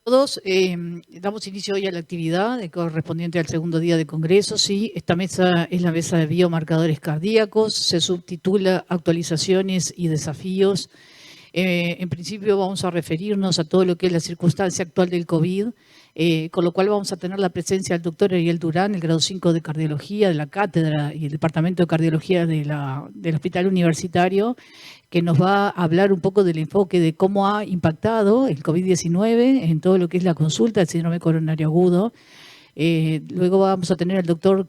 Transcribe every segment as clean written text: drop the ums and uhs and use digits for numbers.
Todos damos inicio hoy a la actividad correspondiente al segundo día de Congreso. Sí, esta mesa es la mesa de biomarcadores cardíacos, se subtitula Actualizaciones y desafíos. En principio vamos a referirnos a todo lo que es la circunstancia actual del COVID, con lo cual vamos a tener la presencia del doctor Ariel Durán, el grado 5 de cardiología de la cátedra y el departamento de cardiología del Hospital Universitario, que nos va a hablar un poco del enfoque de cómo ha impactado el COVID-19 en todo lo que es la consulta del síndrome coronario agudo. Luego vamos a tener al doctor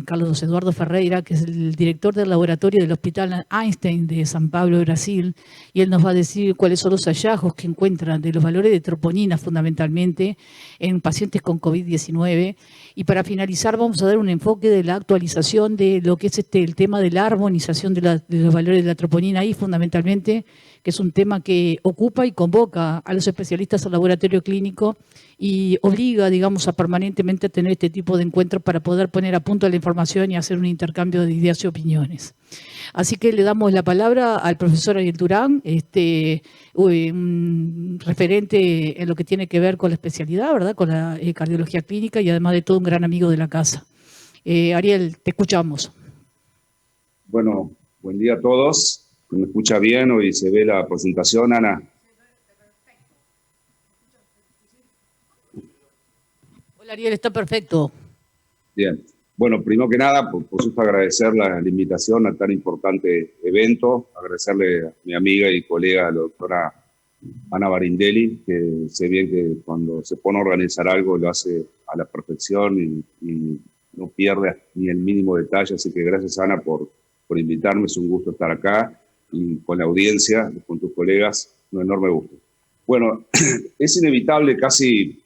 Carlos Eduardo Ferreira, que es el director del laboratorio del Hospital Einstein de San Pablo, Brasil, y él nos va a decir cuáles son los hallazgos que encuentran de los valores de troponina fundamentalmente en pacientes con COVID-19. Y para finalizar vamos a dar un enfoque de la actualización de lo que es el tema de la armonización de los valores de la troponina ahí fundamentalmente, que es un tema que ocupa y convoca a los especialistas al laboratorio clínico y obliga, digamos, a permanentemente tener este tipo de encuentros para poder poner a punto la información y hacer un intercambio de ideas y opiniones. Así que le damos la palabra al profesor Ariel Durán, un referente en lo que tiene que ver con la especialidad, ¿verdad? Con la cardiología clínica y además de todo un gran amigo de la casa. Ariel, te escuchamos. Bueno, buen día a todos. ¿Me escucha bien? Hoy se ve la presentación, Ana. Hola Ariel, está perfecto. Bien. Bueno, primero que nada, por supuesto agradecer la invitación a tan importante evento, agradecerle a mi amiga y colega, la doctora Ana Barindelli, que sé bien que cuando se pone a organizar algo lo hace a la perfección y no pierde ni el mínimo detalle, así que gracias Ana por invitarme, es un gusto estar acá y con la audiencia, con tus colegas, un enorme gusto. Bueno, es inevitable casi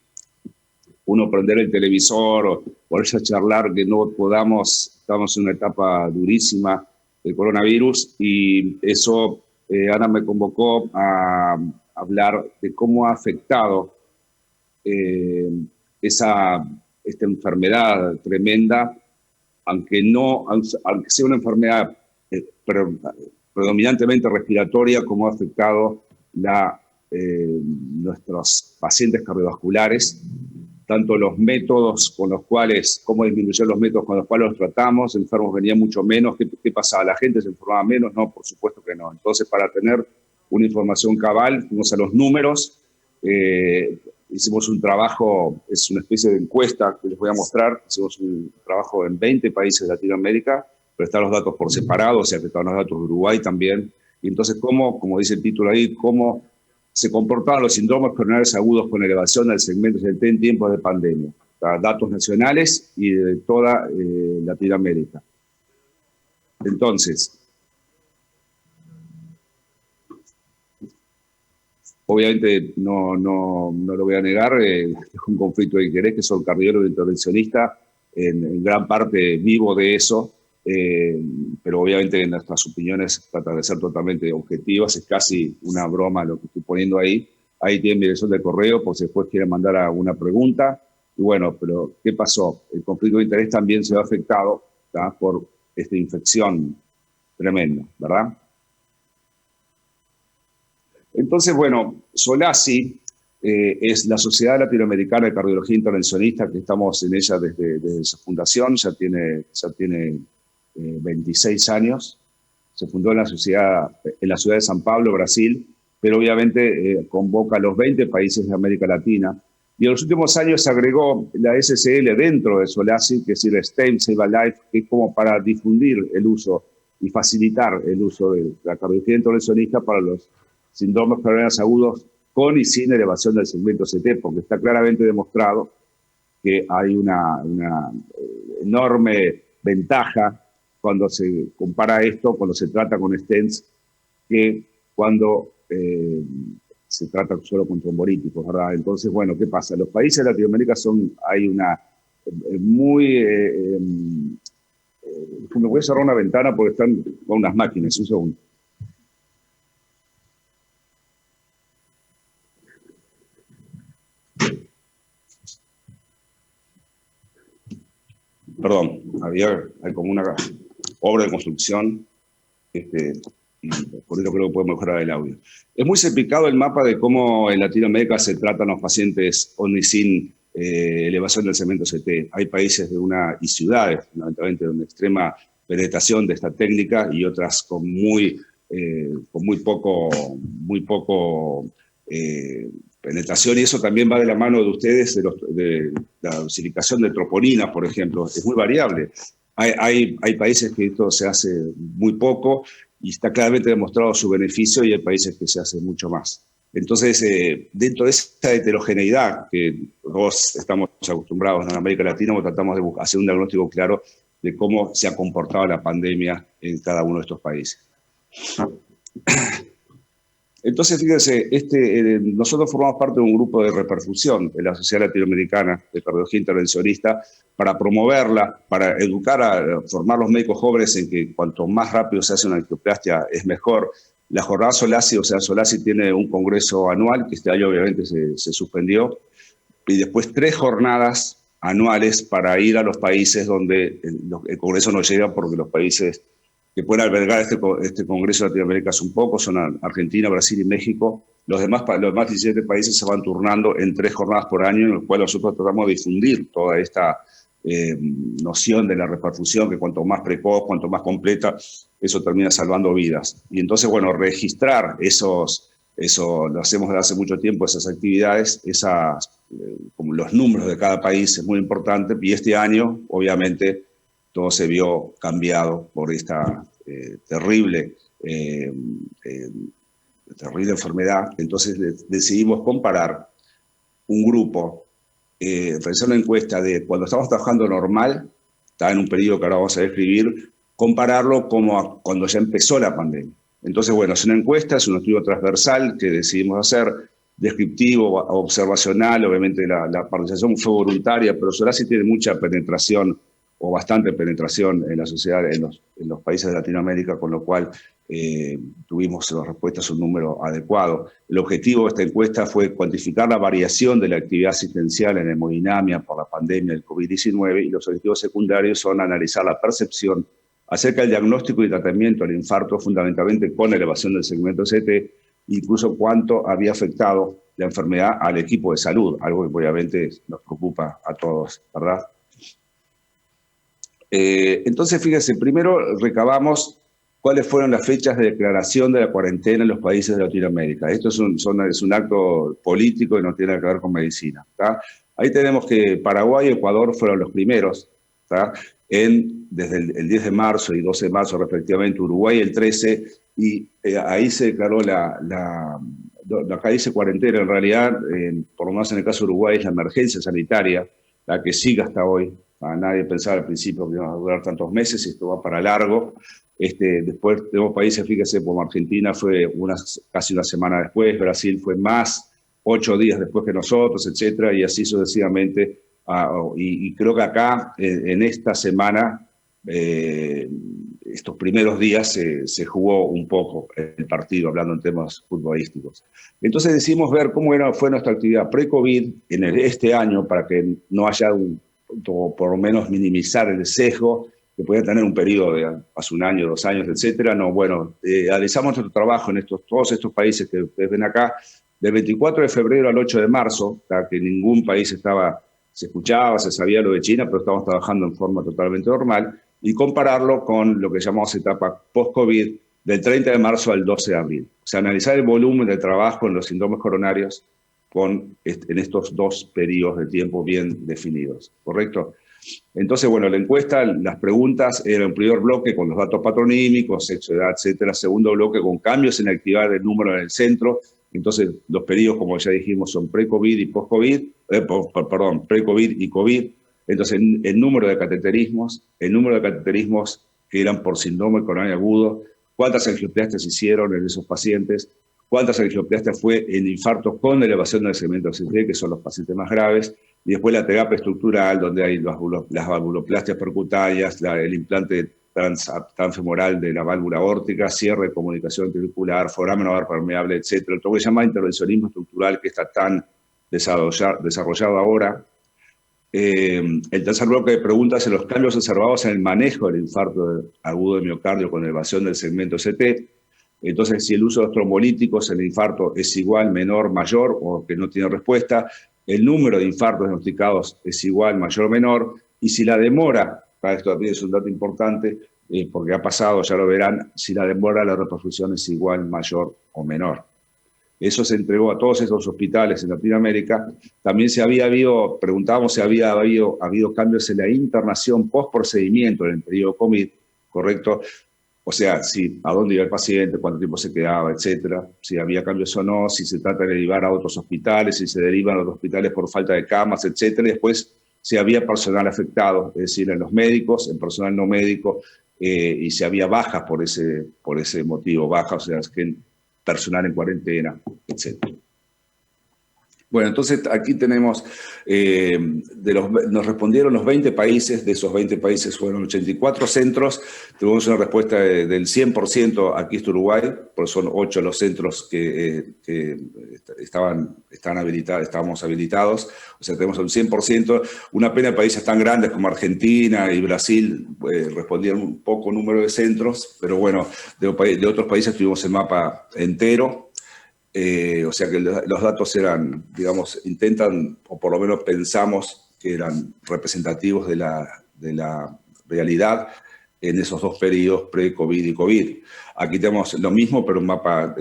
uno prender el televisor o ponerse a charlar que no podamos, estamos en una etapa durísima del coronavirus y eso, Ana me convocó a hablar de cómo ha afectado eh, esta enfermedad tremenda, aunque sea una enfermedad predominantemente respiratoria, cómo ha afectado nuestros pacientes cardiovasculares, tanto los métodos con los cuales, cómo disminuyeron los métodos con los cuales los tratamos, enfermos venían mucho menos, ¿qué pasaba? ¿La gente se enfermaba menos? No, por supuesto que no. Entonces, para tener una información cabal, fuimos a los números, hicimos un trabajo, es una especie de encuesta que les voy a mostrar, hicimos un trabajo en 20 países de Latinoamérica, pero están los datos por separado, o sea que están los datos de Uruguay también, y entonces cómo, como dice el título ahí, cómo se comportaban los síndromes coronarios agudos con elevación del segmento CT en tiempos de pandemia. Datos nacionales y de toda Latinoamérica. Entonces, obviamente no lo voy a negar, es un conflicto de interés, que soy cardiólogo intervencionista, en gran parte vivo de eso, pero obviamente nuestras opiniones tratan de ser totalmente objetivas, es casi una broma lo que estoy poniendo ahí. Ahí tienen mi dirección de correo por si después quieren mandar alguna pregunta. Y bueno, pero ¿qué pasó? El conflicto de interés también se ve afectado, ¿tá?, por esta infección tremenda, ¿verdad? Entonces, bueno, SOLACI es la Sociedad Latinoamericana de Cardiología Intervencionista, que estamos en ella desde su fundación, ya tiene 26 años. Se fundó en la ciudad de San Pablo, Brasil, pero obviamente convoca a los 20 países de América Latina. Y en los últimos años se agregó la SCL dentro de SOLACI, que es el STEM Save a Life, que es como para difundir el uso y facilitar el uso de la cardiología intervencionista para los síndromes coronarios agudos con y sin elevación del segmento CT, porque está claramente demostrado que hay una enorme ventaja cuando se compara esto, cuando se trata con stents, que cuando se trata solo con trombolíticos, ¿verdad? Entonces, bueno, ¿qué pasa? Los países de Latinoamérica hay una muy... me voy a cerrar una ventana porque están con unas máquinas, un segundo. Perdón, hay como una obra de construcción y por eso creo que puede mejorar el audio. Es muy simplificado el mapa de cómo en Latinoamérica se tratan los pacientes con y sin elevación del segmento CT. Hay países y ciudades, fundamentalmente, de una extrema penetración de esta técnica y otras con muy poco penetración, y eso también va de la mano de ustedes, de la silicación de troponina, por ejemplo, es muy variable. Hay países que esto se hace muy poco y está claramente demostrado su beneficio, y hay países que se hace mucho más. Entonces, dentro de esa heterogeneidad que todos estamos acostumbrados en América Latina, tratamos de hacer un diagnóstico claro de cómo se ha comportado la pandemia en cada uno de estos países. Entonces, fíjense, nosotros formamos parte de un grupo de reperfusión de la Sociedad Latinoamericana de Cardiología Intervencionista para promoverla, para educar, formar los médicos jóvenes en que cuanto más rápido se hace una angioplastia es mejor. La jornada SOLACI, o sea, SOLACI tiene un congreso anual, que este año obviamente se suspendió, y después 3 jornadas anuales para ir a los países donde el congreso no llega, porque los países que pueden albergar este congreso de Latinoamérica son pocos, son Argentina, Brasil y México. Los demás 17 países se van turnando en 3 jornadas por año, en las cuales nosotros tratamos de difundir toda esta noción de la reperfusión, que cuanto más precoz, cuanto más completa, eso termina salvando vidas. Y entonces, bueno, registrar eso lo hacemos desde hace mucho tiempo, esas actividades, como los números de cada país es muy importante, y este año, obviamente, todo se vio cambiado por esta terrible enfermedad. Entonces decidimos comparar un grupo, realizar una encuesta de cuando estamos trabajando normal, está en un periodo que ahora vamos a describir, compararlo como cuando ya empezó la pandemia. Entonces, bueno, es una encuesta, es un estudio transversal que decidimos hacer, descriptivo, observacional. Obviamente la participación fue voluntaria, pero SOLACI tiene mucha penetración, o bastante penetración en la sociedad, en los países de Latinoamérica, con lo cual tuvimos las respuestas un número adecuado. El objetivo de esta encuesta fue cuantificar la variación de la actividad asistencial en hemodinamia por la pandemia del COVID-19, y los objetivos secundarios son analizar la percepción acerca del diagnóstico y tratamiento del infarto, fundamentalmente con elevación del segmento CT, incluso cuánto había afectado la enfermedad al equipo de salud, algo que obviamente nos preocupa a todos, ¿verdad? Entonces, fíjense, primero recabamos cuáles fueron las fechas de declaración de la cuarentena en los países de Latinoamérica. Esto es un acto político y no tiene que ver con medicina, ¿tá? Ahí tenemos que Paraguay y Ecuador fueron los primeros, ¿tá? Desde el 10 de marzo y 12 de marzo respectivamente, Uruguay el 13, y ahí se declaró acá dice cuarentena, en realidad, por lo menos en el caso de Uruguay, es la emergencia sanitaria, la que sigue hasta hoy. Nadie pensaba al principio que iba a durar tantos meses, y esto va para largo. Después tenemos países, fíjese, como Argentina fue casi una semana después, Brasil fue más, 8 días después que nosotros, etcétera, y así sucesivamente. Y creo que acá, en esta semana, estos primeros días se jugó un poco el partido, hablando en temas futbolísticos. Entonces decidimos ver cómo fue nuestra actividad pre-COVID en este año, para que no haya o por lo menos minimizar el sesgo que podía tener un periodo de hace 1 año, 2 años, etcétera. No, bueno, realizamos nuestro trabajo en todos estos países que ustedes ven acá, del 24 de febrero al 8 de marzo, que ningún país se escuchaba, se sabía lo de China, pero estamos trabajando en forma totalmente normal, y compararlo con lo que llamamos etapa post-COVID, del 30 de marzo al 12 de abril. O sea, analizar el volumen de trabajo en los síndromes coronarios en estos 2 periodos de tiempo bien definidos, ¿correcto? Entonces, bueno, la encuesta, las preguntas, era un primer bloque con los datos patronímicos, sexo, edad, etcétera. Segundo bloque con cambios en la actividad del número en el centro. Entonces, los periodos, como ya dijimos, son pre-COVID y post-COVID, pre-COVID y COVID. Entonces, el número de cateterismos que eran por síndrome coronario agudo, cuántas angioplastias hicieron en esos pacientes, cuántas angioplastias fue en infartos con elevación del segmento CT, que son los pacientes más graves, y después la terapia estructural, donde hay las valvuloplastias percutánea, el implante transfemoral de la válvula aórtica, cierre de comunicación ventricular, foramen ovar permeable, etc. Lo que se llama intervencionismo estructural, que está tan desarrollado ahora. El tercer bloque de preguntas en los cambios observados en el manejo del infarto agudo de miocardio con elevación del segmento CT. Entonces, si el uso de los trombolíticos en el infarto es igual, menor, mayor, o que no tiene respuesta, el número de infartos diagnosticados es igual, mayor o menor, y si la demora, esto también es un dato importante, porque ha pasado, ya lo verán, si la demora la reperfusión es igual, mayor o menor. Eso se entregó a todos esos hospitales en Latinoamérica. También preguntábamos si había habido cambios en la internación post-procedimiento en el periodo COVID, ¿correcto? O sea, a dónde iba el paciente, cuánto tiempo se quedaba, etcétera, si había cambios o no, si se trata de derivar a otros hospitales, si se derivan a otros hospitales por falta de camas, etcétera. Y después, si había personal afectado, es decir, en los médicos, en personal no médico, y si había bajas por ese motivo, bajas, o sea, que personal en cuarentena, etcétera. Bueno, entonces aquí tenemos, nos respondieron los 20 países, de esos 20 países fueron 84 centros, tuvimos una respuesta del 100%, aquí está Uruguay, porque son 8 los centros que estábamos habilitados, o sea, tenemos un 100%, una pena de países tan grandes como Argentina y Brasil respondieron un poco número de centros, pero bueno, de otros países tuvimos el mapa entero. O sea que los datos eran, digamos, intentan, o por lo menos pensamos que eran representativos de la realidad en esos dos periodos pre-COVID y COVID. Aquí tenemos lo mismo, pero un mapa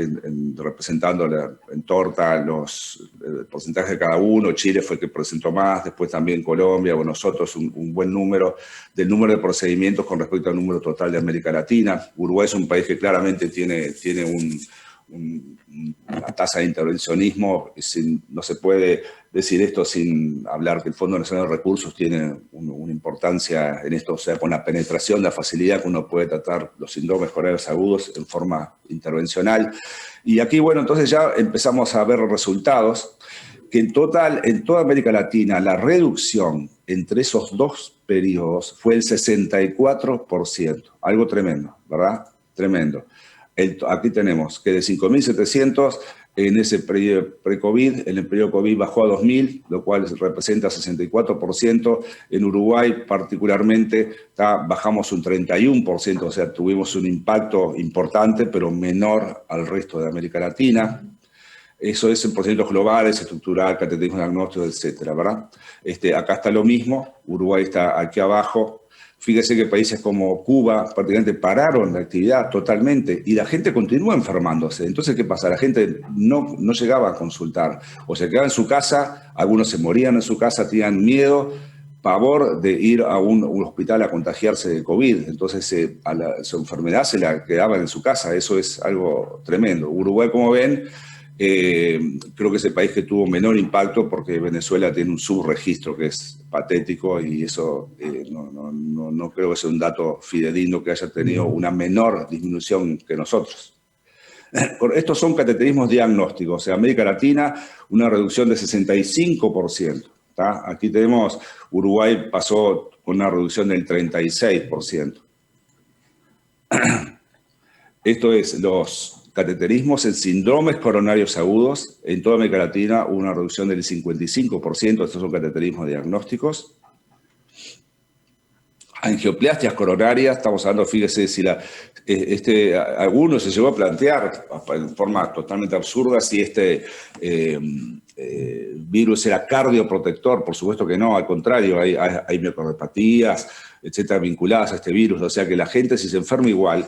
representando en torta los porcentajes de cada uno. Chile fue el que presentó más, después también Colombia, o nosotros un buen número del número de procedimientos con respecto al número total de América Latina. Uruguay es un país que claramente tiene una tasa de intervencionismo, no se puede decir esto sin hablar que el Fondo Nacional de Recursos tiene una importancia en esto, o sea, con la penetración, la facilidad que uno puede tratar los síndromes coronarios agudos en forma intervencional. Y aquí, bueno, entonces ya empezamos a ver resultados que en total, en toda América Latina, la reducción entre esos dos periodos fue el 64%, algo tremendo, ¿verdad? Tremendo. Aquí tenemos que de 5.700 en ese periodo pre-COVID, en el periodo COVID bajó a 2.000, lo cual representa 64%. En Uruguay particularmente bajamos un 31%, o sea, tuvimos un impacto importante, pero menor al resto de América Latina. Eso es en porcentajes globales, estructural, cateterismo diagnóstico, etcétera, ¿verdad? Acá está lo mismo, Uruguay está aquí abajo. Fíjese que países como Cuba prácticamente pararon la actividad totalmente y la gente continúa enfermándose. Entonces, ¿qué pasa? La gente no llegaba a consultar o se quedaba en su casa, algunos se morían en su casa, tenían miedo, pavor de ir a un hospital a contagiarse de COVID. Entonces, su enfermedad se la quedaban en su casa. Eso es algo tremendo. Uruguay, como ven, creo que es el país que tuvo menor impacto porque Venezuela tiene un subregistro que es patético y eso no creo que sea un dato fidedigno que haya tenido una menor disminución que nosotros. Estos son cateterismos diagnósticos. O sea, América Latina, una reducción de 65%. ¿tá? Aquí tenemos, Uruguay pasó con una reducción del 36%. Esto es los cateterismos en síndromes coronarios agudos. En toda América Latina hubo una reducción del 55%. Estos son cateterismos diagnósticos. Angioplastias coronarias, estamos hablando, fíjese, si alguno se llegó a plantear en forma totalmente absurda si este virus era cardioprotector. Por supuesto que no, al contrario, hay miocardopatías, etcétera, vinculadas a este virus. O sea que la gente, si se enferma igual,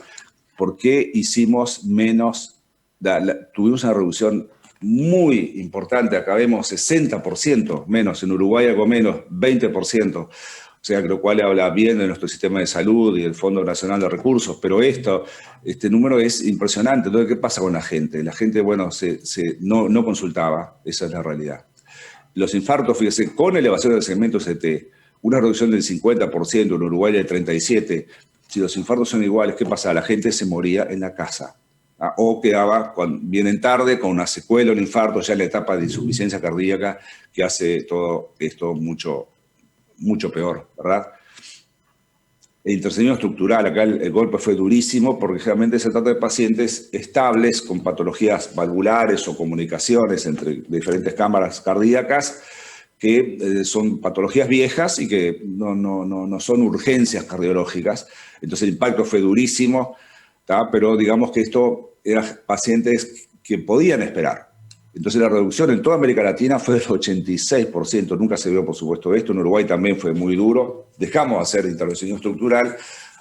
¿por qué hicimos menos? Tuvimos una reducción muy importante, acá vemos 60% menos, en Uruguay algo menos, 20%. O sea, lo cual habla bien de nuestro sistema de salud y del Fondo Nacional de Recursos, pero este número es impresionante. Entonces, ¿qué pasa con la gente? La gente, bueno, no consultaba, esa es la realidad. Los infartos, fíjese, con elevación del segmento CT, una reducción del 50%, en Uruguay del 37%. Si los infartos son iguales, ¿qué pasa? La gente se moría en la casa. O quedaba, cuando vienen tarde, con una secuela, un infarto, ya en la etapa de insuficiencia cardíaca, que hace todo esto mucho peor, ¿verdad? El interseño estructural, acá el golpe fue durísimo porque generalmente se trata de pacientes estables con patologías valvulares o comunicaciones entre diferentes cámaras cardíacas que son patologías viejas y que no son urgencias cardiológicas. Entonces el impacto fue durísimo, ¿tá? Pero digamos que esto eran pacientes que podían esperar. Entonces la reducción en toda América Latina fue del 86%. Nunca se vio, por supuesto, esto. En Uruguay también fue muy duro. Dejamos de hacer intervención estructural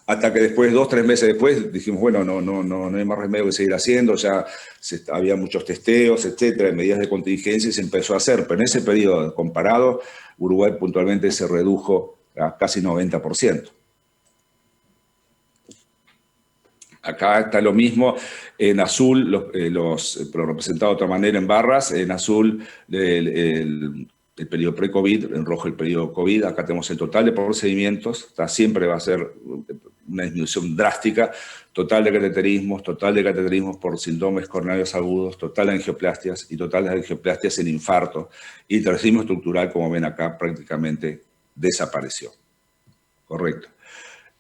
hasta que después, 2 o 3 meses después, dijimos, bueno, no hay más remedio que seguir haciendo. Ya había muchos testeos, etcétera, medidas de contingencia y se empezó a hacer. Pero en ese periodo comparado, Uruguay puntualmente se redujo a casi 90%. Acá está lo mismo, en azul, pero representado de otra manera en barras, en azul el periodo pre-COVID, en rojo el periodo COVID. Acá tenemos el total de procedimientos, siempre va a ser una disminución drástica, total de cateterismos por síndromes coronarios agudos, total de angioplastias y total de angioplastias en infarto. Y el cateterismo estructural, como ven acá, prácticamente desapareció. Correcto.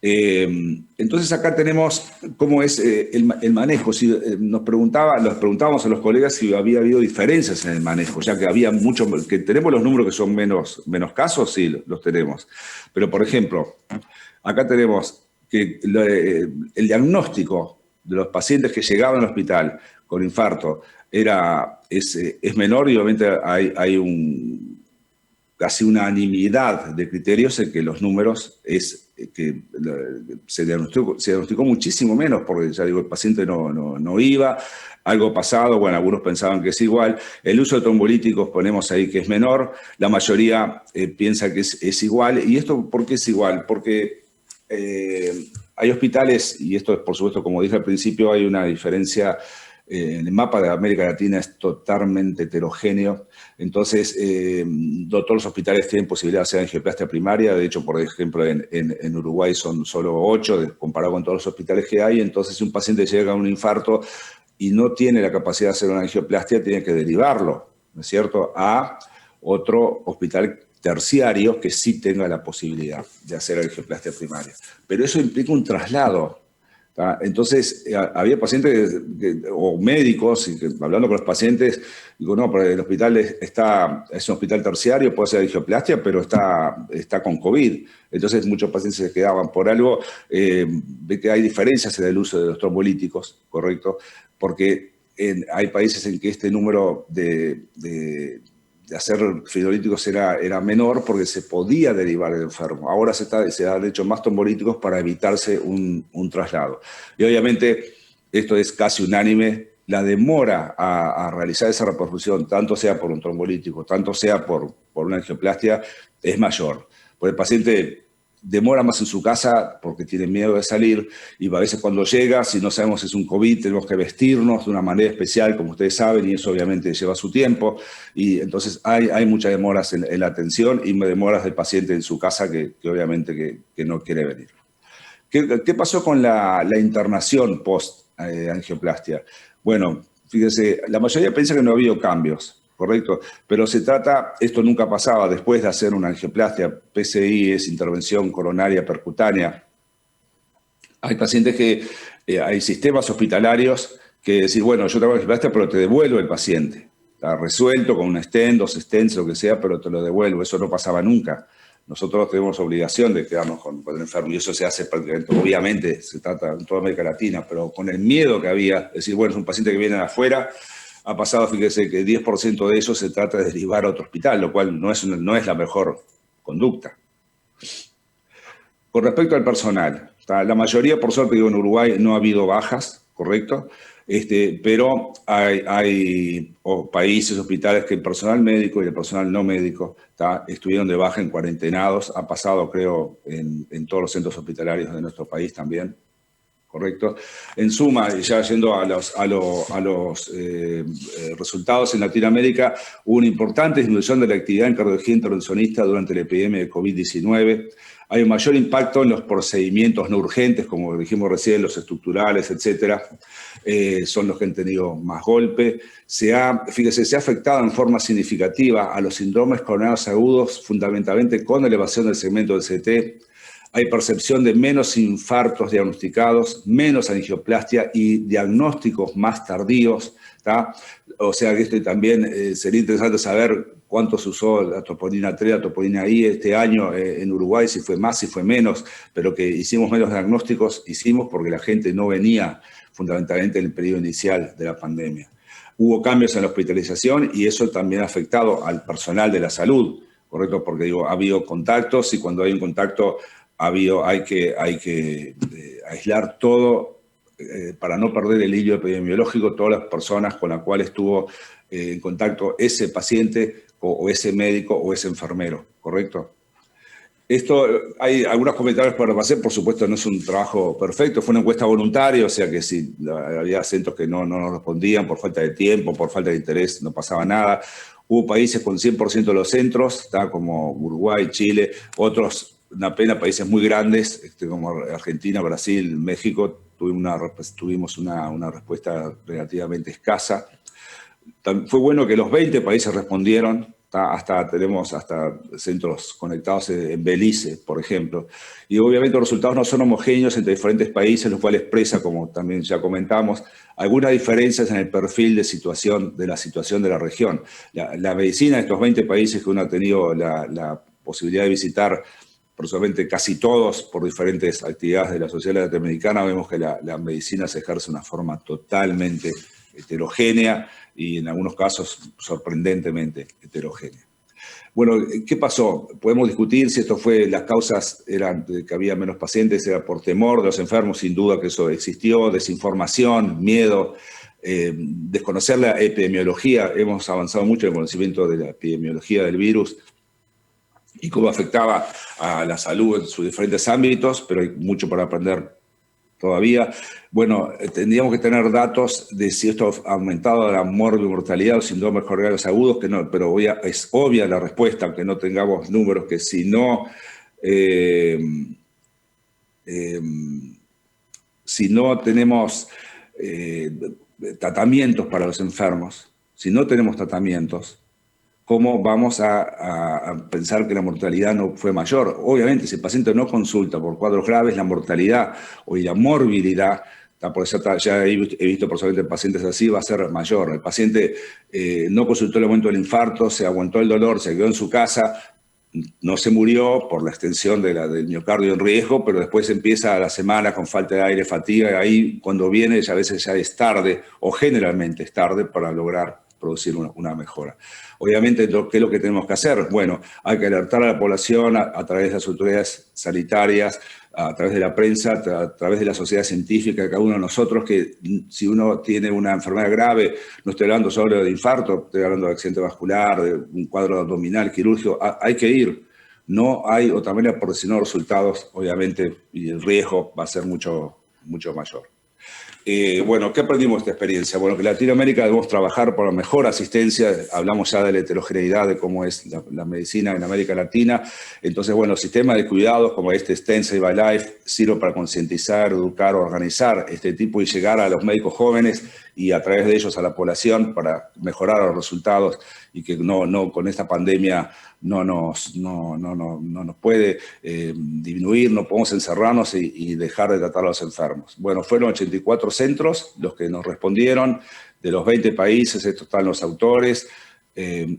Entonces acá tenemos cómo es el manejo. Si nos preguntábamos a los colegas si había habido diferencias en el manejo, ya que había mucho, que tenemos los números que son menos casos, sí, los tenemos. Pero, por ejemplo, acá tenemos que el diagnóstico de los pacientes que llegaban al hospital con infarto es menor y obviamente hay casi unanimidad de criterios en que los números que se diagnosticó muchísimo menos, porque ya digo, el paciente no iba, algo pasado, bueno, algunos pensaban que es igual. El uso de trombolíticos ponemos ahí que es menor, la mayoría piensa que es igual. ¿Y esto por qué es igual? Porque hay hospitales, y esto por supuesto, como dije al principio, hay una diferencia. El mapa de América Latina es totalmente heterogéneo, entonces no todos los hospitales tienen posibilidad de hacer angioplastia primaria. De hecho, por ejemplo, en Uruguay son solo 8, comparado con todos los hospitales que hay. Entonces, si un paciente llega a un infarto y no tiene la capacidad de hacer una angioplastia, tiene que derivarlo, ¿no es cierto?, a otro hospital terciario que sí tenga la posibilidad de hacer angioplastia primaria. Pero eso implica un traslado. Entonces, había pacientes o médicos, hablando con los pacientes, digo, no, pero el hospital es un hospital terciario, puede hacer angioplastia, pero está con COVID. Entonces, muchos pacientes se quedaban por algo. Ve que hay diferencias en el uso de los trombolíticos, ¿correcto? Porque hay países en que este número de hacer fibrolíticos era menor porque se podía derivar el enfermo. Ahora se han hecho más trombolíticos para evitarse un traslado. Y obviamente esto es casi unánime, la demora a realizar esa reperfusión, tanto sea por un trombolítico, tanto sea por una angioplastia, es mayor. Porque el paciente demora más en su casa porque tiene miedo de salir, y a veces cuando llega, si no sabemos si es un COVID, tenemos que vestirnos de una manera especial, como ustedes saben, y eso obviamente lleva su tiempo, y entonces hay muchas demoras en la atención y demoras del paciente en su casa que obviamente que no quiere venir. ¿Qué pasó con la internación post-angioplastia? Bueno, fíjense, la mayoría piensa que no ha habido cambios. Correcto, pero esto nunca pasaba después de hacer una angioplastia. PCI es intervención coronaria percutánea. Hay pacientes hay sistemas hospitalarios que decir, bueno, yo te hago angioplastia, pero te devuelvo el paciente. Está resuelto con un stent, 2 stents, lo que sea, pero te lo devuelvo. Eso no pasaba nunca. Nosotros tenemos obligación de quedarnos con el enfermo, y eso se hace prácticamente, obviamente, se trata en toda América Latina, pero con el miedo que había, decir, bueno, es un paciente que viene de afuera. Ha pasado, fíjese, que 10% de eso se trata de derivar a otro hospital, lo cual no es la mejor conducta. Con respecto al personal, la mayoría, por suerte, digo, en Uruguay no ha habido bajas, ¿correcto? Pero hay países, hospitales que el personal médico y el personal no médico estuvieron de baja en cuarentenados. Ha pasado, creo, en todos los centros hospitalarios de nuestro país también. ¿Correcto? En suma, ya yendo a los resultados en Latinoamérica, hubo una importante disminución de la actividad en cardiología intervencionista durante la epidemia de COVID-19. Hay un mayor impacto en los procedimientos no urgentes, como dijimos recién, los estructurales, etcétera. Son los que han tenido más golpe. Fíjese, se ha afectado en forma significativa a los síndromes coronarios agudos, fundamentalmente con elevación del segmento del CT. Hay percepción de menos infartos diagnosticados, menos angioplastia y diagnósticos más tardíos. O sea que esto también sería interesante saber cuánto se usó la troponina 3, la troponina I este año en Uruguay, si fue más, si fue menos, pero que hicimos menos diagnósticos, hicimos porque la gente no venía fundamentalmente en el periodo inicial de la pandemia. Hubo cambios en la hospitalización y eso también ha afectado al personal de la salud, ¿correcto? Porque digo, ha habido contactos y cuando hay un contacto hay que aislar todo para no perder el hilo epidemiológico, todas las personas con las cuales estuvo en contacto ese paciente o ese médico o ese enfermero, ¿correcto? Esto, hay algunos comentarios para hacer, por supuesto no es un trabajo perfecto, fue una encuesta voluntaria, o sea que si había centros que no nos respondían por falta de tiempo, por falta de interés, no pasaba nada. Hubo países con 100% de los centros, como Uruguay, Chile, otros, una pena, países muy grandes, como Argentina, Brasil, México, tuvimos una respuesta relativamente escasa. Fue bueno que los 20 países respondieron, tenemos hasta centros conectados en Belice, por ejemplo. Y obviamente los resultados no son homogéneos entre diferentes países, lo cual expresa, como también ya comentamos, algunas diferencias en el perfil de la situación de la región. La medicina de estos 20 países que uno ha tenido la posibilidad de visitar, personalmente casi todos por diferentes actividades de la sociedad latinoamericana, vemos que la medicina se ejerce de una forma totalmente heterogénea y en algunos casos sorprendentemente heterogénea. Bueno, ¿qué pasó? Podemos discutir si esto fue, las causas eran que había menos pacientes, era por temor de los enfermos, sin duda que eso existió, desinformación, miedo, desconocer la epidemiología. Hemos avanzado mucho en el conocimiento de la epidemiología del virus y cómo afectaba a la salud en sus diferentes ámbitos, pero hay mucho para aprender todavía. Bueno, tendríamos que tener datos de si esto ha aumentado la mortalidad o síndromes coronarios agudos, que no, pero es obvia la respuesta, aunque no tengamos números, que si no tenemos tratamientos para los enfermos, si no tenemos tratamientos, ¿cómo vamos a pensar que la mortalidad no fue mayor? Obviamente, si el paciente no consulta por cuadros graves, la mortalidad o la morbilidad, por eso ya he visto personalmente pacientes así, va a ser mayor. El paciente no consultó el momento del infarto, se aguantó el dolor, se quedó en su casa, no se murió por la extensión del miocardio en riesgo, pero después empieza la semana con falta de aire, fatiga, y ahí cuando viene ya a veces ya es tarde, o generalmente es tarde para lograr producir una mejora. Obviamente, ¿qué es lo que tenemos que hacer? Bueno, hay que alertar a la población a través de las autoridades sanitarias, a través de la prensa, a través de la sociedad científica, de cada uno de nosotros, que si uno tiene una enfermedad grave, no estoy hablando solo de infarto, estoy hablando de accidente vascular, de un cuadro abdominal, quirúrgico, hay que ir. No hay otra manera, porque si no, los resultados, obviamente, y el riesgo va a ser mucho mayor. Bueno, ¿qué aprendimos de esta experiencia? Bueno, que en Latinoamérica debemos trabajar por la mejor asistencia. Hablamos ya de la heterogeneidad de cómo es la medicina en América Latina. Entonces, bueno, sistemas de cuidados como este STEM Save a Life sirven para concientizar, educar, organizar este tipo y llegar a los médicos jóvenes y a través de ellos a la población para mejorar los resultados y que no con esta pandemia no nos puede disminuir, no podemos encerrarnos y dejar de tratar a los enfermos. Bueno, fueron 84 centros los que nos respondieron, de los 20 países, estos están los autores,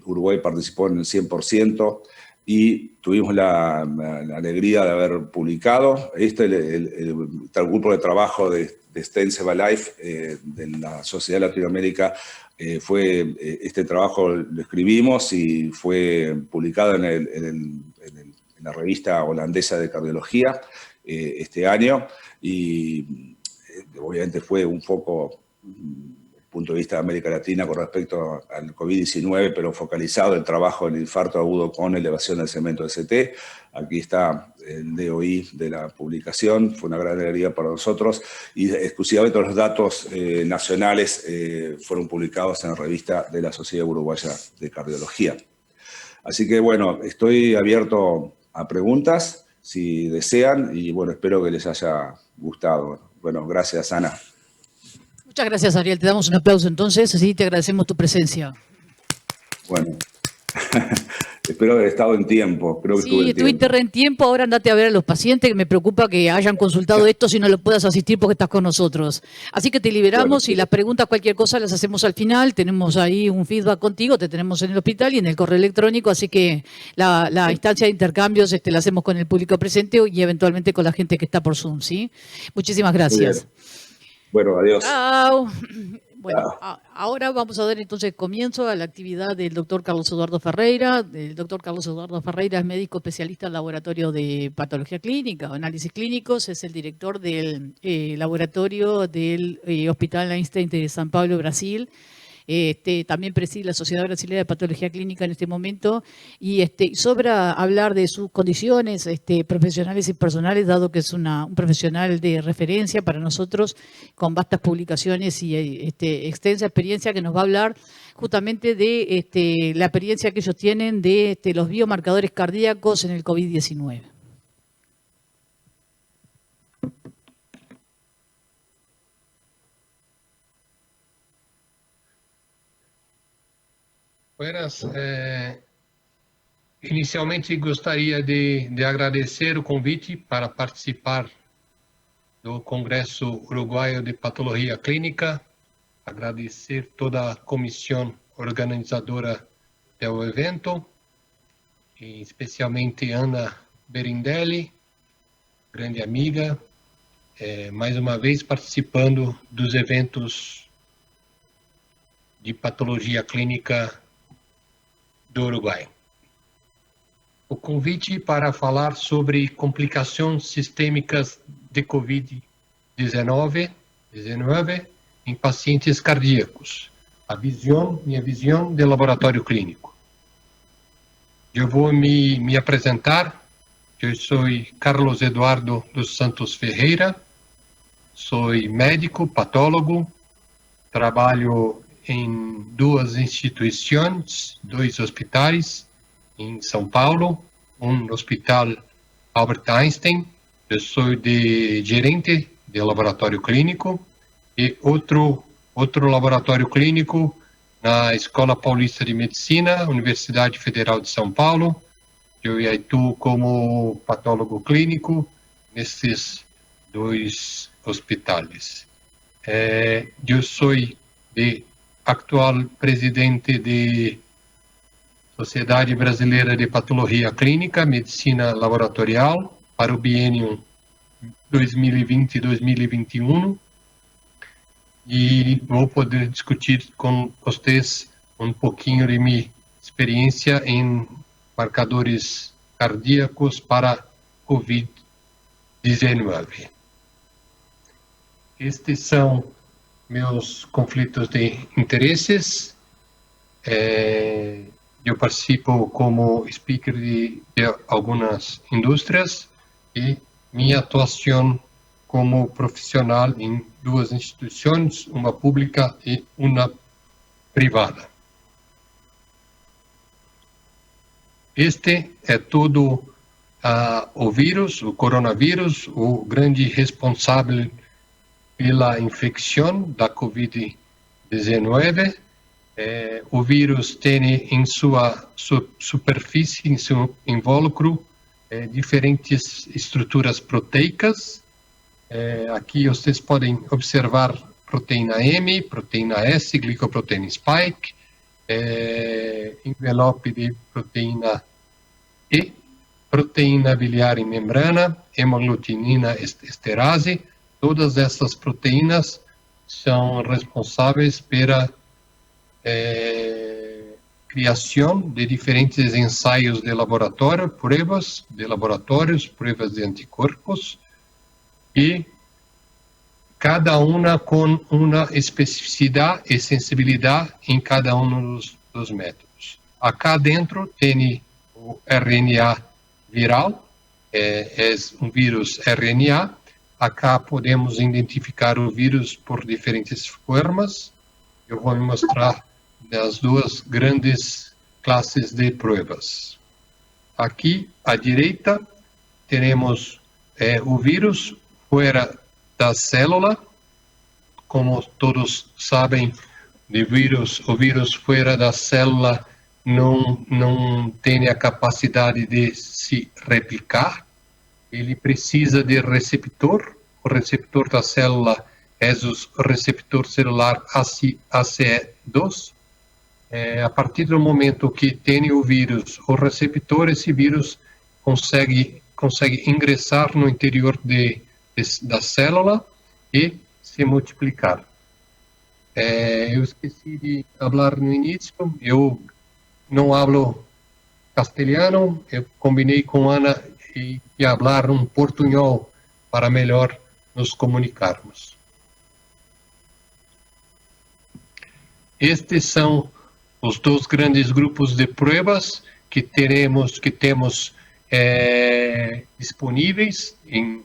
Uruguay participó en el 100%, y tuvimos la alegría de haber publicado. El grupo de trabajo de STEM Save a Life de la Sociedad de Latinoamérica, este trabajo lo escribimos y fue publicado en la revista holandesa de cardiología este año, y obviamente fue un foco punto de vista de América Latina con respecto al COVID-19, pero focalizado el trabajo en el infarto agudo con elevación del segmento de CT. Aquí está el DOI de la publicación, fue una gran alegría para nosotros, y exclusivamente los datos nacionales fueron publicados en la revista de la Sociedad Uruguaya de Cardiología. Así que bueno, estoy abierto a preguntas, si desean, y bueno, espero que les haya gustado. Bueno, gracias, Ana. Muchas gracias, Ariel. Te damos un aplauso entonces, así te agradecemos tu presencia. Bueno, Espero haber estado en tiempo. Creo que estuve Sí, en tiempo. estuviste re en tiempo, ahora andate a ver a los pacientes, que me preocupa que hayan consultado esto si no lo puedas asistir porque estás con nosotros. Así que te liberamos Bueno, y las preguntas, cualquier cosa, las hacemos al final. Tenemos ahí un feedback contigo, te tenemos en el hospital y en el correo electrónico, así que la instancia de intercambios la hacemos con el público presente y eventualmente con la gente que está por Zoom, ¿sí? Muchísimas muy bien. gracias. Bueno, adiós. Chao. Bueno, Chao. ahora vamos a dar entonces comienzo a la actividad del doctor Carlos Eduardo Ferreira. El doctor Carlos Eduardo Ferreira es médico especialista en laboratorio de patología clínica o análisis clínicos, es el director del laboratorio del Hospital Einstein de San Pablo, Brasil. También preside la Sociedad Brasileña de Patología Clínica en este momento y sobra hablar de sus condiciones profesionales y personales, dado que es un profesional de referencia para nosotros, con vastas publicaciones y extensa experiencia, que nos va a hablar justamente de la experiencia que ellos tienen de los biomarcadores cardíacos en el COVID-19. Buenas. Inicialmente gostaria de agradecer o convite para participar do Congresso Uruguaio de Patologia Clínica, agradecer toda a comissão organizadora do evento, e especialmente Ana Berindelli, grande amiga, mais uma vez participando dos eventos de patologia clínica do Uruguai. O convite para falar sobre complicações sistêmicas de COVID-19 em pacientes cardíacos. Minha visão de laboratório clínico. Eu vou me apresentar. Eu sou Carlos Eduardo dos Santos Ferreira, sou médico, patólogo, trabalho em duas instituições, 2 hospitais, em São Paulo, um hospital Albert Einstein, eu sou gerente de laboratório clínico, e outro laboratório clínico na Escola Paulista de Medicina, Universidade Federal de São Paulo. Eu atuo como patólogo clínico nesses 2 hospitais. Eu sou actual presidente de Sociedade Brasileira de Patologia Clínica, Medicina Laboratorial, para o biênio 2020-2021, e vou poder discutir com vocês um pouquinho de minha experiência em marcadores cardíacos para COVID-19. Estes são meus conflitos de interesses. Eu participo como speaker de algumas indústrias e minha atuação como profissional em 2 instituições, uma pública e uma privada. Este é todo o vírus, o coronavírus, o grande responsável pela infecção da COVID-19. O vírus tem em sua superfície, em seu invólucro, diferentes estruturas proteicas. Aqui vocês podem observar proteína M, proteína S, glicoproteína spike, envelope de proteína E, proteína biliar em membrana, hemaglutinina esterase. Todas essas proteínas são responsáveis pela criação de diferentes ensaios de laboratório, provas de laboratórios, provas de anticorpos, e cada uma com uma especificidade e sensibilidade em cada um dos métodos. Acá dentro tem o RNA viral, é um vírus RNA. Acá podemos identificar o vírus por diferentes formas. Eu vou mostrar as 2 grandes classes de provas. Aqui à direita teremos o vírus fora da célula. Como todos sabem, o vírus fora da célula não tem a capacidade de se replicar, ele precisa de receptor. O receptor da célula é o receptor celular ACE2. A partir do momento que tem o vírus, o receptor, esse vírus consegue ingressar no interior da célula e se multiplicar. Eu esqueci de falar no início, eu não falo castelhano, eu combinei com Ana de falar um portunhol para melhor nos comunicarmos. Estes são os dois grandes grupos de provas que temos disponíveis em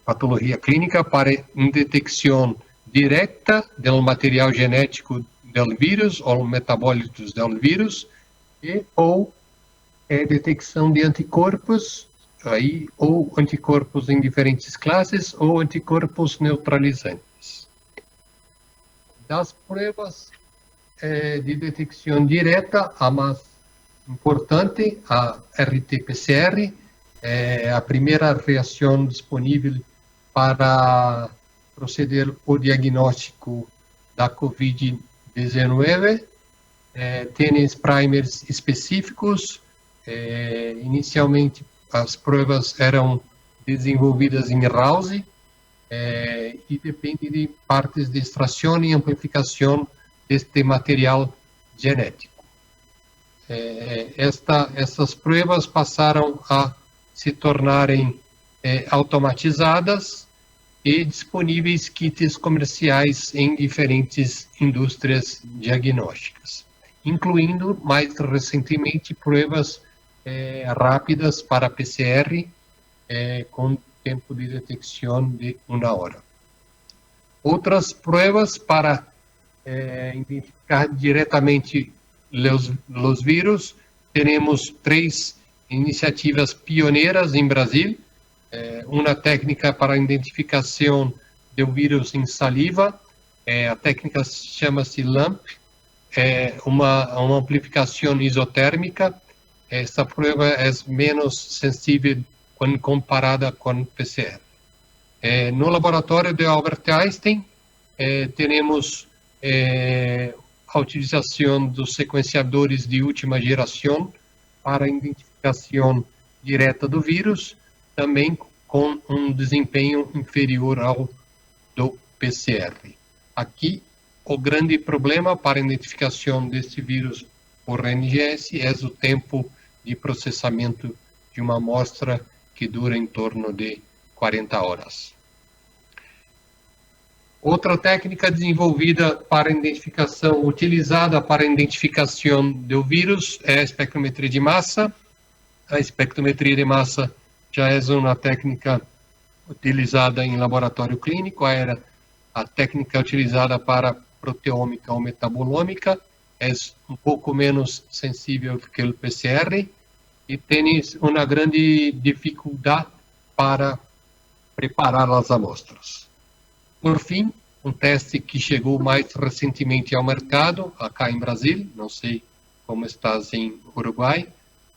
patologia clínica para detecção direta do material genético do vírus ou metabólitos do vírus ou detecção de anticorpos ou anticorpos em diferentes classes ou anticorpos neutralizantes. Das provas de detecção direta, a mais importante, a RT-PCR, é a primeira reação disponível para proceder o diagnóstico da COVID-19. Tem primers específicos. Inicialmente, as provas eram desenvolvidas em Rouse e depende de partes de extração e amplificação deste material genético. Essas provas passaram a se tornarem automatizadas e disponíveis kits comerciais em diferentes indústrias diagnósticas, incluindo, mais recentemente, provas rápidas para PCR com tempo de detecção de 1 hora. Outras provas para identificar diretamente os vírus, temos 3 iniciativas pioneiras em Brasil, uma técnica para identificação do vírus em saliva, a técnica chama-se LAMP, uma amplificação isotérmica. Essa prova é menos sensível quando comparada com PCR. No laboratório de Albert Einstein, temos a utilização dos sequenciadores de última geração para a identificação direta do vírus, também com um desempenho inferior ao do PCR. Aqui, o grande problema para a identificação desse vírus por NGS é o tempo de processamento de uma amostra que dura em torno de 40 horas. Outra técnica desenvolvida para identificação, utilizada para a identificação do vírus, é a espectrometria de massa. A espectrometria de massa já é uma técnica utilizada em laboratório clínico, era a técnica utilizada para proteômica ou metabolômica, é um pouco menos sensível que o PCR e tem uma grande dificuldade para preparar as amostras. Por fim, um teste que chegou mais recentemente ao mercado, acá em Brasil, não sei como está em Uruguai,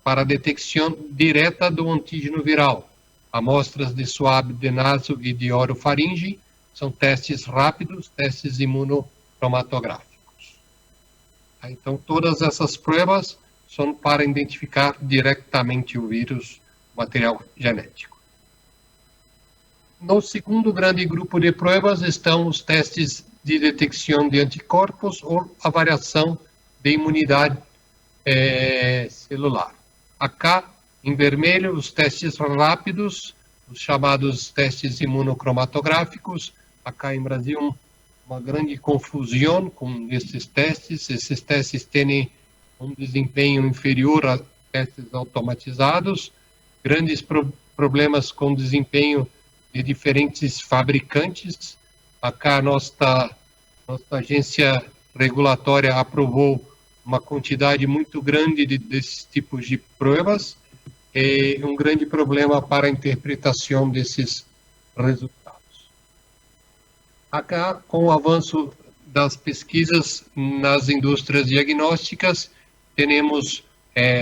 para a detecção direta do antígeno viral. Amostras de suave de naso e de orofaringe são testes rápidos, testes imunocromatográficos. Então, todas essas provas são para identificar diretamente o vírus, material genético. No segundo grande grupo de provas estão os testes de detecção de anticorpos ou a variação de imunidade celular. Acá, em vermelho, os testes rápidos, os chamados testes imunocromatográficos. Acá em Brasil, uma grande confusão com esses testes. Esses testes têm um desempenho inferior a testes automatizados, grandes problemas com desempenho de diferentes fabricantes. Acá nossa agência regulatória aprovou uma quantidade muito grande desses tipos de provas e um grande problema para a interpretação desses resultados. Acá, com o avanço das pesquisas nas indústrias diagnósticas, temos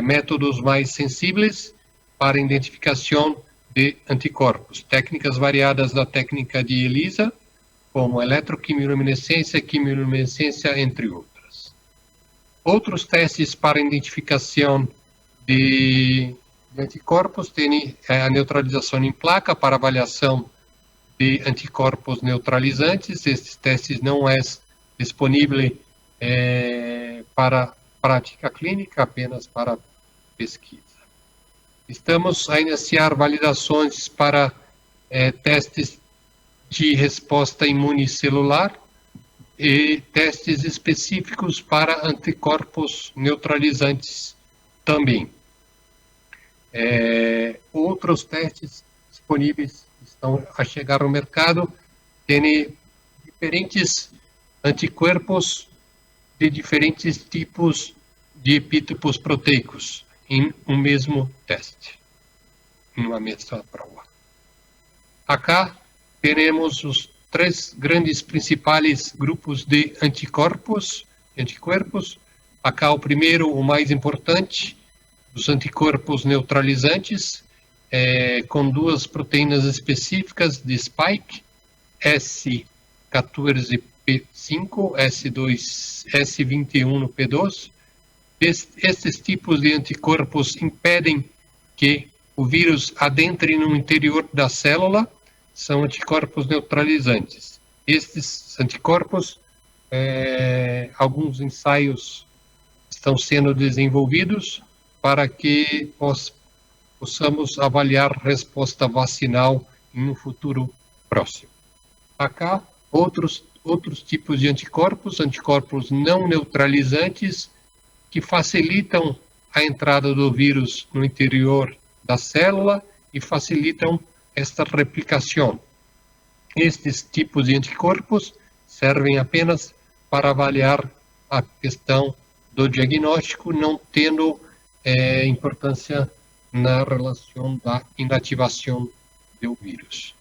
métodos mais sensíveis para identificação de anticorpos, técnicas variadas da técnica de ELISA, como eletroquimiluminescência, quimiluminescência, entre outras. Outros testes para identificação de anticorpos têm a neutralização em placa para avaliação de anticorpos neutralizantes. Estes testes não é disponível para prática clínica, apenas para pesquisa. Estamos a iniciar validações para testes de resposta imunicelular e testes específicos para anticorpos neutralizantes também. Outros testes disponíveis estão a chegar ao mercado, tem diferentes anticorpos de diferentes tipos de epítopos proteicos em um mesmo teste, em uma mesma prova. Acá temos os 3 grandes principais grupos de anticorpos. Acá o primeiro, o mais importante, os anticorpos neutralizantes, com 2 proteínas específicas de spike, S14P5, S21P2. Estes tipos de anticorpos impedem que o vírus adentre no interior da célula, são anticorpos neutralizantes. Estes anticorpos, alguns ensaios estão sendo desenvolvidos para que possamos avaliar resposta vacinal em um futuro próximo. Acá, outros tipos de anticorpos não neutralizantes, que facilitam a entrada do vírus no interior da célula e facilitam esta replicação. Estes tipos de anticorpos servem apenas para avaliar a questão do diagnóstico, não tendo importância na relação da inativação do vírus.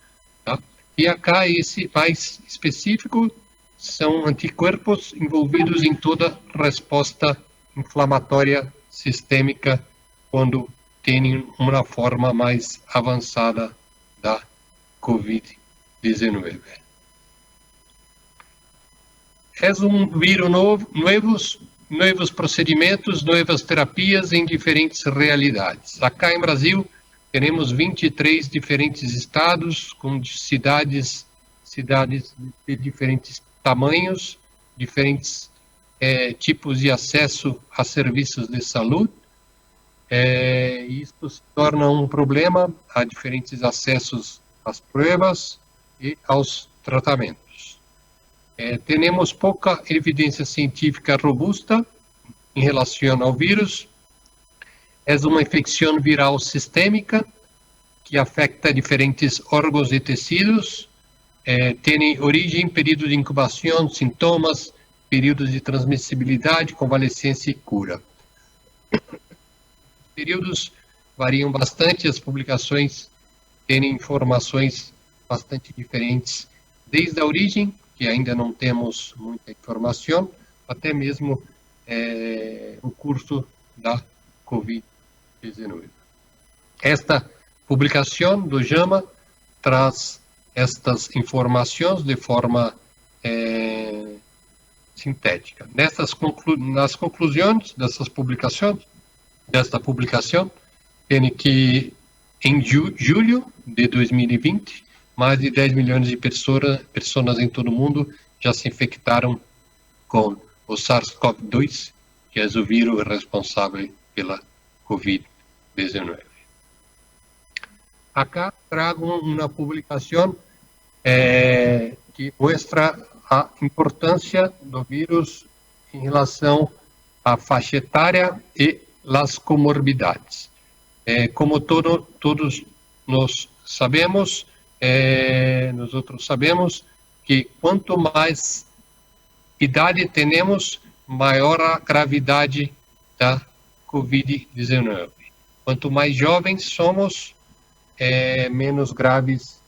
Tá? E acá, esse mais específico, são anticorpos envolvidos em toda resposta inflamatória sistêmica quando tem uma forma mais avançada da COVID-19. É vírus novos procedimentos, novas terapias em diferentes realidades. Acá em Brasil, temos 23 diferentes estados, com cidades de diferentes tamanhos, diferentes tipos de acesso a serviços de saúde. Isto se torna um problema a diferentes acessos às provas e aos tratamentos. Temos pouca evidência científica robusta em relação ao vírus. É uma infecção viral sistêmica que afeta diferentes órgãos e tecidos. Tem origem, período de incubação, sintomas, períodos de transmissibilidade, convalescência e cura. Períodos variam bastante, as publicações têm informações bastante diferentes, desde a origem, que ainda não temos muita informação, até mesmo o curso da COVID-19. Esta publicação do JAMA traz estas informações de forma sintética. Nas conclusões desta publicação, tem que em julho de 2020, mais de 10 milhões de pessoas em todo o mundo já se infectaram com o SARS-CoV-2, que é o vírus responsável pela COVID-19. Acá trago uma publicação que mostra a importância do vírus em relação à faixa etária e as comorbidades. Como todos nós sabemos, que quanto mais idade temos, maior a gravidade da COVID-19. Quanto mais jovens somos, menos graves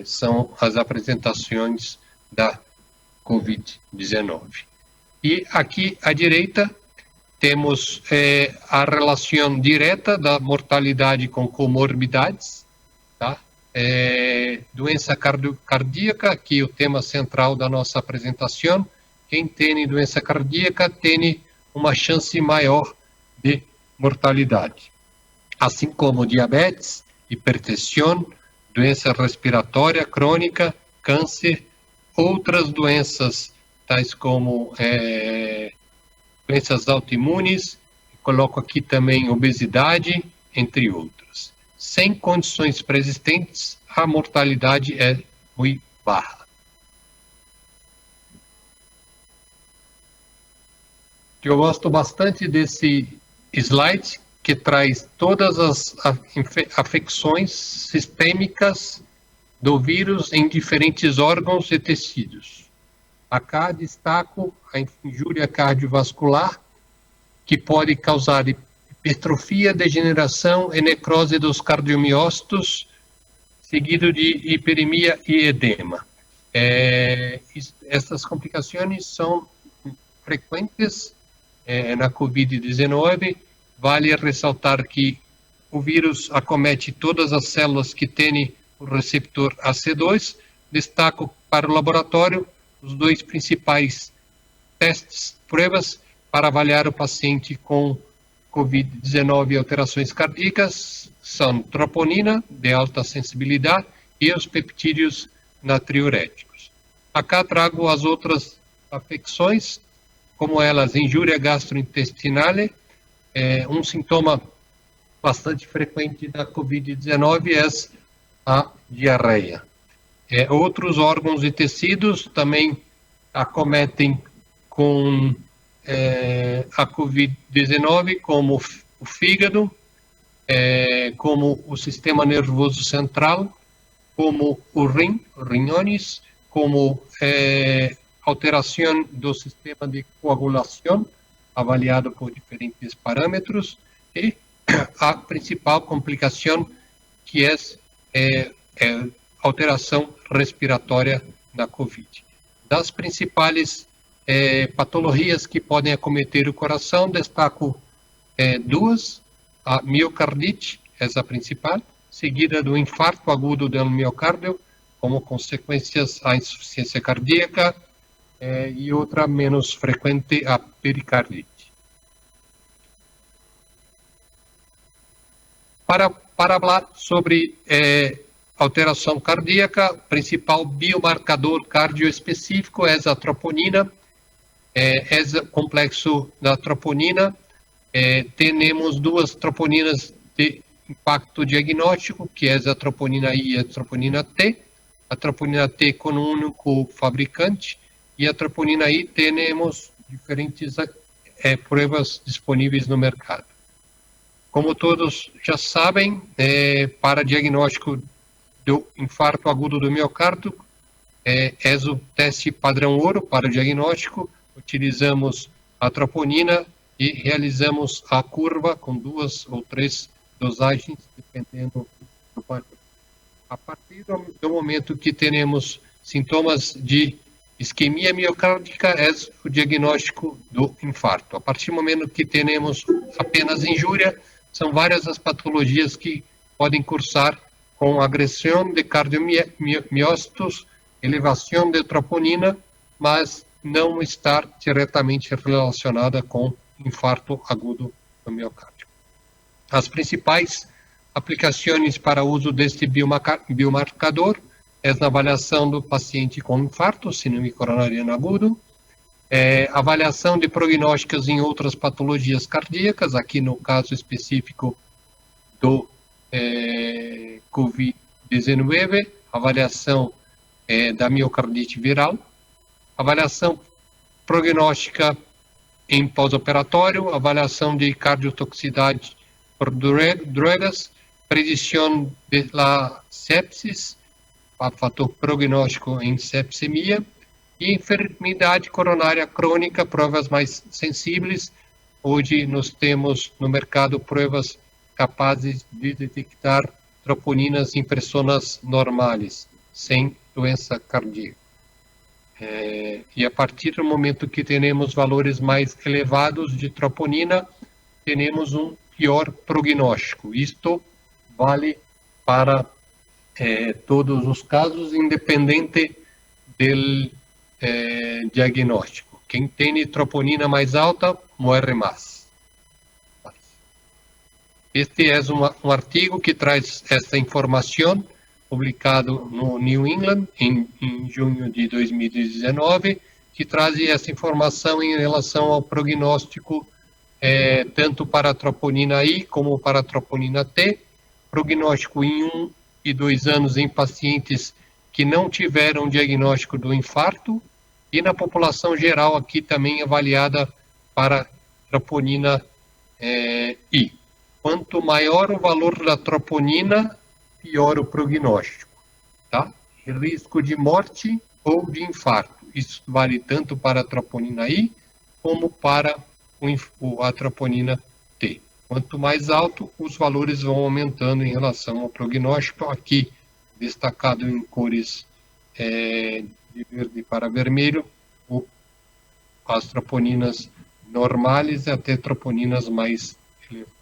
são as apresentações da Covid-19. E aqui à direita temos a relação direta da mortalidade com comorbidades, tá? Doença cardíaca, que é o tema central da nossa apresentação. Quem tem doença cardíaca tem uma chance maior de mortalidade, assim como diabetes, hipertensão, doença respiratória crônica, câncer, outras doenças, tais como doenças autoimunes, coloco aqui também obesidade, entre outras. Sem condições pré-existentes, a mortalidade é muito baixa. Eu gosto bastante desse slide, que traz todas as afecções sistêmicas do vírus em diferentes órgãos e tecidos. Acá destaco a injúria cardiovascular, que pode causar hipertrofia, degeneração e necrose dos cardiomiócitos, seguido de hiperemia e edema. Essas complicações são frequentes na Covid-19. Vale ressaltar que o vírus acomete todas as células que têm o receptor AC2. Destaco para o laboratório os dois principais testes, provas, para avaliar o paciente com Covid-19 e alterações cardíacas, são troponina, de alta sensibilidade, e os peptídeos natriuréticos. Acá trago as outras afecções, como elas, injúria gastrointestinal. Um sintoma bastante frequente da Covid-19 é a diarreia. Outros órgãos e tecidos também acometem com a Covid-19, como o fígado, como o sistema nervoso central, como o rinhões, como alteração do sistema de coagulação, avaliado por diferentes parâmetros, e a principal complicação, que é alteração respiratória da COVID. Das principais patologias que podem acometer o coração, destaco duas: a miocardite, essa a principal, seguida do infarto agudo do miocárdio, como consequências a insuficiência cardíaca, e outra menos frequente, a pericardite. Para falar sobre alteração cardíaca, o principal biomarcador cardioespecífico é a troponina. O complexo da troponina, temos duas troponinas de impacto diagnóstico, que é a troponina I e a troponina T. A troponina T com um único fabricante, e a troponina I temos diferentes provas disponíveis no mercado. Como todos já sabem, para diagnóstico do infarto agudo do miocárdio, é o teste padrão ouro para o diagnóstico. Utilizamos a troponina e realizamos a curva com 2 ou 3 dosagens, dependendo do padrão. A partir do momento que temos sintomas de isquemia miocárdica, é o diagnóstico do infarto. A partir do momento que temos apenas injúria, são várias as patologias que podem cursar com agressão de cardiomiócitos, elevação de troponina, mas não estar diretamente relacionada com infarto agudo do miocárdio. As principais aplicações para uso deste biomarcador é na avaliação do paciente com infarto, síndrome coronariana agudo, avaliação de prognósticos em outras patologias cardíacas, aqui no caso específico do Covid-19, avaliação da miocardite viral, avaliação prognóstica em pós-operatório, avaliação de cardiotoxicidade por drogas, predição da sepsis, fator prognóstico em sepsemia, e enfermidade coronária crônica, provas mais sensíveis. Hoje nós temos no mercado provas capazes de detectar troponinas em pessoas normais, sem doença cardíaca. E a partir do momento que temos valores mais elevados de troponina, temos um pior prognóstico. Isto vale para todos os casos, independente do diagnóstico. Quem tem troponina mais alta, morre mais. Este é um artigo que traz esta informação, publicado no New England, em junho de 2019, que traz essa informação em relação ao prognóstico, tanto para a troponina I como para a troponina T, prognóstico em 1 e 2 anos em pacientes que não tiveram diagnóstico do infarto, e na população geral aqui também avaliada para troponina I. Quanto maior o valor da troponina, pior o prognóstico, tá? Risco de morte ou de infarto. Isso vale tanto para a troponina I como para a troponina T. Quanto mais alto, os valores vão aumentando em relação ao prognóstico. Aqui, destacado em cores de verde para vermelho, as troponinas normais e até troponinas mais elevadas.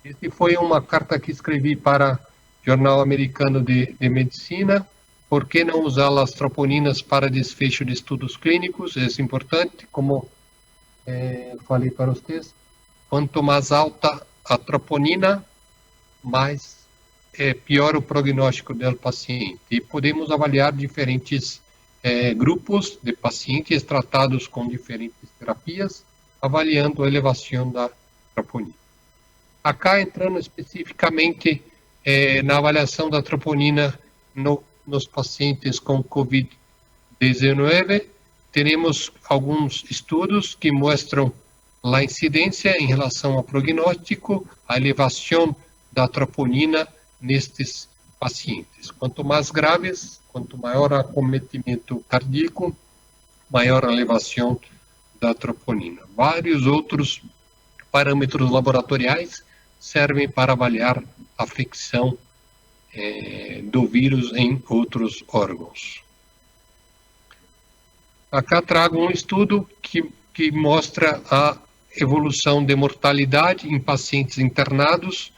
Esta foi uma carta que escrevi para o Jornal Americano de Medicina. Por que não usar as troponinas para desfecho de estudos clínicos? É importante, como falei para vocês. Quanto mais alta a troponina, mais pior o prognóstico do paciente. E podemos avaliar diferentes grupos de pacientes tratados com diferentes terapias, avaliando a elevação da troponina. Acá, entrando especificamente na avaliação da troponina nos pacientes com COVID-19, teremos alguns estudos que mostram a incidência em relação ao prognóstico, a elevação da troponina nestes pacientes. Quanto mais graves, quanto maior o acometimento cardíaco, maior a elevação da troponina. Vários outros parâmetros laboratoriais servem para avaliar a fricção do vírus em outros órgãos. Acá trago um estudo que mostra a evolução de mortalidade em pacientes internados,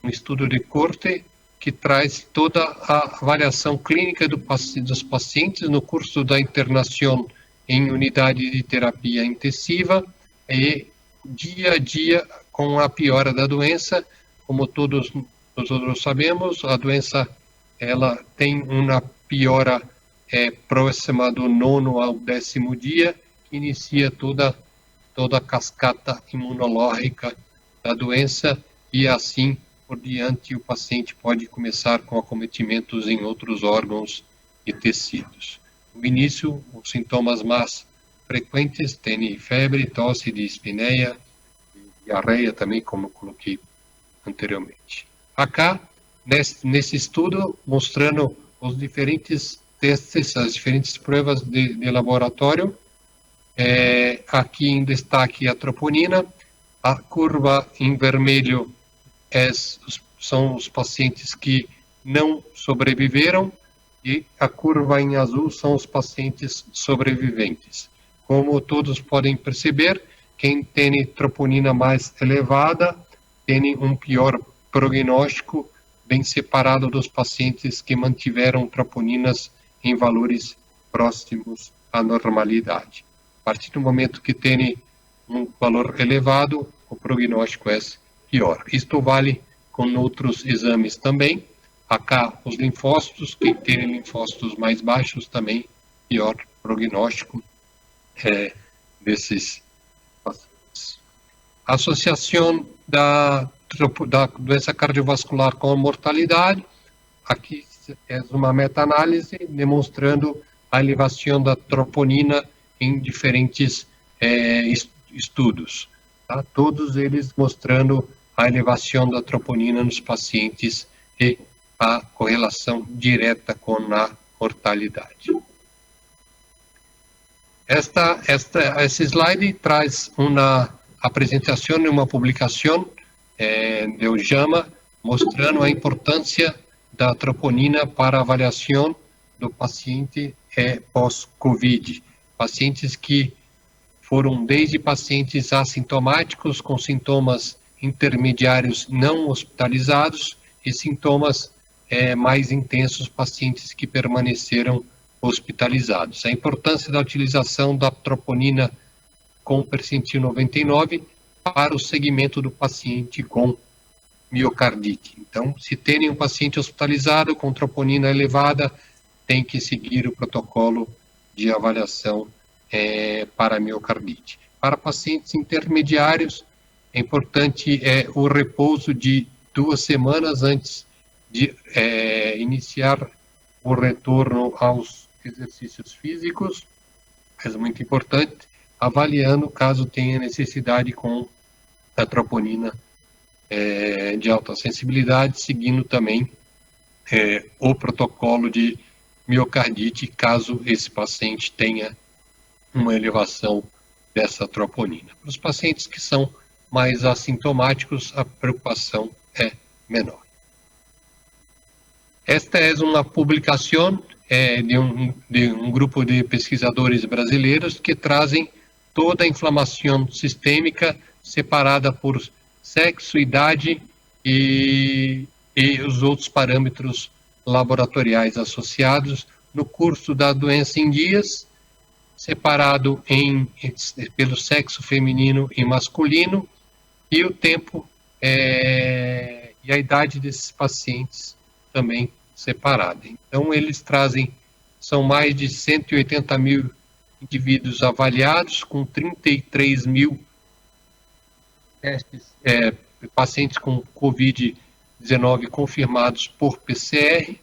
um estudo de corte que traz toda a avaliação clínica dos pacientes no curso da internação em unidade de terapia intensiva e dia a dia com a piora da doença. Como todos nós sabemos, a doença ela tem uma piora próxima do 9º ao 10º dia, que inicia toda a cascata imunológica da doença, e assim por diante o paciente pode começar com acometimentos em outros órgãos e tecidos. No início, os sintomas mais frequentes têm febre, tosse, dispneia, diarreia também, como coloquei anteriormente. Acá, nesse estudo, mostrando os diferentes testes, as diferentes provas de laboratório, aqui em destaque a troponina, a curva em vermelho são os pacientes que não sobreviveram e a curva em azul são os pacientes sobreviventes. Como todos podem perceber, quem tem troponina mais elevada tem um pior prognóstico, bem separado dos pacientes que mantiveram troponinas em valores próximos à normalidade. A partir do momento que tem um valor elevado, o prognóstico é pior. Isto vale com outros exames também. Acá, os linfócitos, quem tem linfócitos mais baixos também, pior prognóstico desses pacientes. A associação da doença cardiovascular com a mortalidade, aqui é uma meta-análise demonstrando a elevação da troponina em diferentes estudos, tá? Todos eles mostrando a elevação da troponina nos pacientes e a correlação direta com a mortalidade. Esse slide traz uma apresentação e uma publicação do JAMA, mostrando a importância da troponina para a avaliação do paciente pós-Covid. Pacientes que foram desde pacientes assintomáticos com sintomas intermediários não hospitalizados e sintomas mais intensos, pacientes que permaneceram hospitalizados. A importância da utilização da troponina com percentil 99 para o segmento do paciente com miocardite. Então, se tem um paciente hospitalizado com troponina elevada, tem que seguir o protocolo de avaliação para miocardite. Para pacientes intermediários, é importante o repouso de 2 semanas antes de iniciar o retorno aos exercícios físicos. É muito importante, avaliando caso tenha necessidade com a troponina de alta sensibilidade, seguindo também o protocolo de miocardite, caso esse paciente tenha uma elevação dessa troponina. Para os pacientes que são mais assintomáticos, a preocupação é menor. Esta é uma publicação de um grupo de pesquisadores brasileiros que trazem toda a inflamação sistêmica separada por sexo, idade e os outros parâmetros laboratoriais associados no curso da doença em dias, separado pelo sexo feminino e masculino, e o tempo e a idade desses pacientes também separada. Então, eles são mais de 180 mil indivíduos avaliados, com 33 mil testes, pacientes com Covid-19 confirmados por PCR,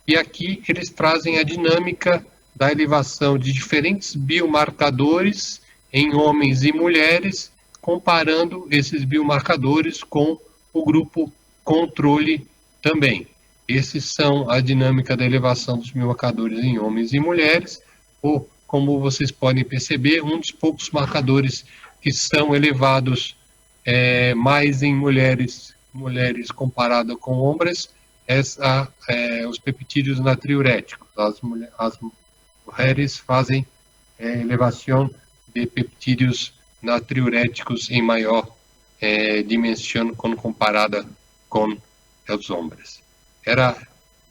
e aqui eles trazem a dinâmica da elevação de diferentes biomarcadores em homens e mulheres, comparando esses biomarcadores com o grupo controle também. Esses são a dinâmica da elevação dos biomarcadores em homens e mulheres, ou, como vocês podem perceber, um dos poucos marcadores que são elevados mais em mulheres comparado com homens, os peptídeos natriuréticos. As mulheres fazem elevação de peptídeos natriuréticos em maior dimensão quando comparada com os homens. Era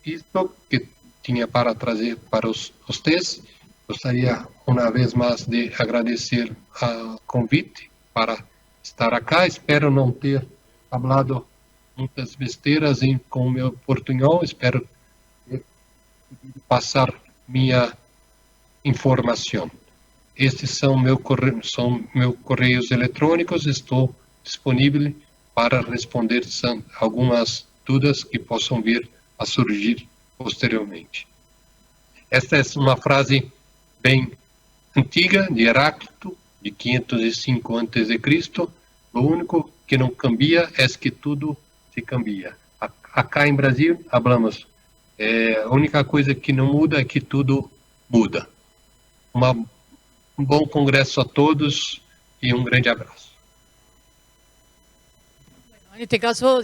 isto que tinha para trazer para vocês. Gostaria, uma vez mais, de agradecer o convite para estar aqui. Espero não ter falado muitas besteiras com o meu portunhol. Espero passar minha informação. Estes são meus correios eletrônicos. Estou disponível para responder algumas dúvidas que possam vir a surgir posteriormente. Esta é uma frase bem antiga de Heráclito, de 505 a.C. O único que não cambia é que tudo se cambia. Acá em Brasil, falamos, a única coisa que não muda é que tudo muda. Um bom congresso a todos e um grande abraço. En este caso,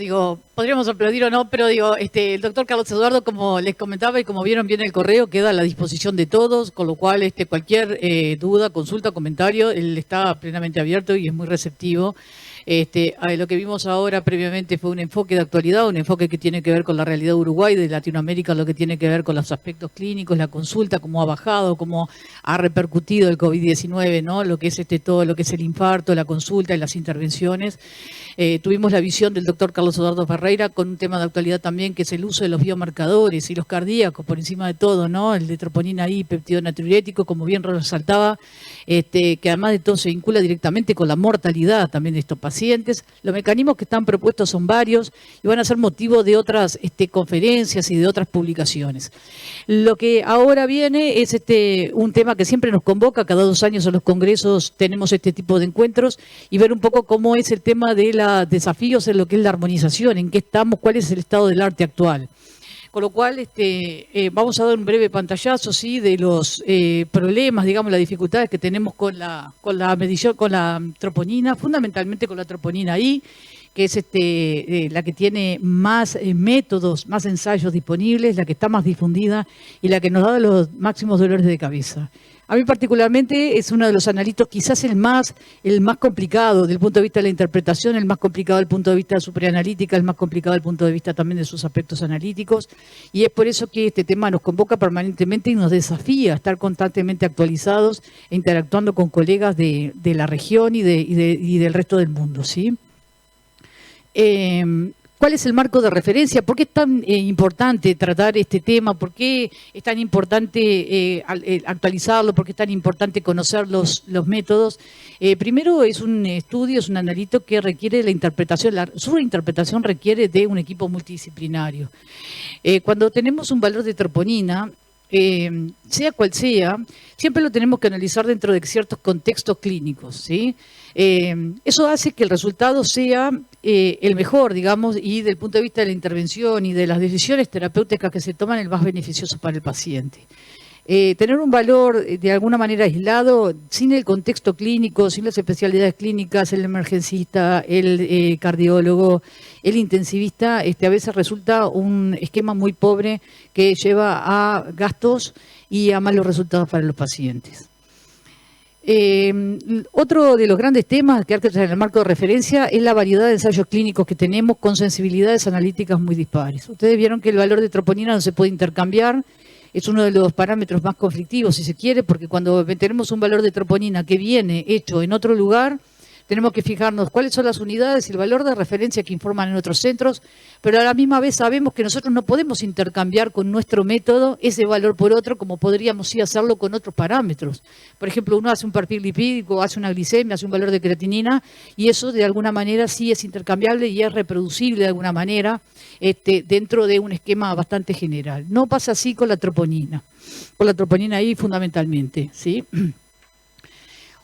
podríamos aplaudir o no, pero el doctor Carlos Eduardo, como les comentaba y como vieron bien el correo, queda a la disposición de todos, con lo cual cualquier duda, consulta, comentario, él está plenamente abierto y es muy receptivo. Lo que vimos ahora previamente fue un enfoque de actualidad, un enfoque que tiene que ver con la realidad de Uruguay, de Latinoamérica, lo que tiene que ver con los aspectos clínicos, la consulta, cómo ha bajado, cómo ha repercutido el COVID-19, ¿no? Lo que es todo lo que es el infarto, la consulta y las intervenciones. Tuvimos la visión del doctor Carlos Eduardo Ferreira con un tema de actualidad también, que es el uso de los biomarcadores y los cardíacos, por encima de todo, ¿no? El de troponina I, péptido natriurético, como bien resaltaba, que además de todo se vincula directamente con la mortalidad también de estos pacientes. Los mecanismos que están propuestos son varios y van a ser motivo de otras conferencias y de otras publicaciones. Lo que ahora viene es un tema que siempre nos convoca, cada 2 años en los congresos tenemos este tipo de encuentros, y ver un poco cómo es el tema de los desafíos en lo que es la armonización, en qué estamos, cuál es el estado del arte actual. Con lo cual, vamos a dar un breve pantallazo, ¿sí?, de los problemas, digamos, las dificultades que tenemos con la medición, con la troponina, fundamentalmente con la troponina I, que es la que tiene más métodos, más ensayos disponibles, la que está más difundida y la que nos da los máximos dolores de cabeza. A mí particularmente es uno de los analitos quizás el más complicado desde el punto de vista de la interpretación, el más complicado desde el punto de vista de su preanalítica, el más complicado desde el punto de vista también de sus aspectos analíticos, y es por eso que este tema nos convoca permanentemente y nos desafía a estar constantemente actualizados e interactuando con colegas de la región y del resto del mundo, ¿sí? ¿Cuál es el marco de referencia? ¿Por qué es tan importante tratar este tema? ¿Por qué es tan importante actualizarlo? ¿Por qué es tan importante conocer los métodos? Primero, es un estudio, es un analito que requiere la interpretación, su interpretación requiere de un equipo multidisciplinario. Cuando tenemos un valor de troponina, sea cual sea, siempre lo tenemos que analizar dentro de ciertos contextos clínicos, ¿sí? Eso hace que el resultado sea el mejor, digamos, y del punto de vista de la intervención y de las decisiones terapéuticas que se toman, el más beneficioso para el paciente. Tener un valor de alguna manera aislado, sin el contexto clínico, sin las especialidades clínicas, el emergencista, el cardiólogo, el intensivista, a veces resulta un esquema muy pobre que lleva a gastos y a malos resultados para los pacientes. Otro de los grandes temas que hay que traer en el marco de referencia es la variedad de ensayos clínicos que tenemos con sensibilidades analíticas muy dispares. Ustedes vieron que el valor de troponina no se puede intercambiar, es uno de los parámetros más conflictivos, si se quiere, porque cuando tenemos un valor de troponina que viene hecho en otro lugar, tenemos que fijarnos cuáles son las unidades y el valor de referencia que informan en otros centros, pero a la misma vez sabemos que nosotros no podemos intercambiar con nuestro método ese valor por otro como podríamos sí hacerlo con otros parámetros. Por ejemplo, uno hace un perfil lipídico, hace una glicemia, hace un valor de creatinina y eso de alguna manera sí es intercambiable y es reproducible de alguna manera dentro de un esquema bastante general. No pasa así con la troponina ahí fundamentalmente, ¿sí?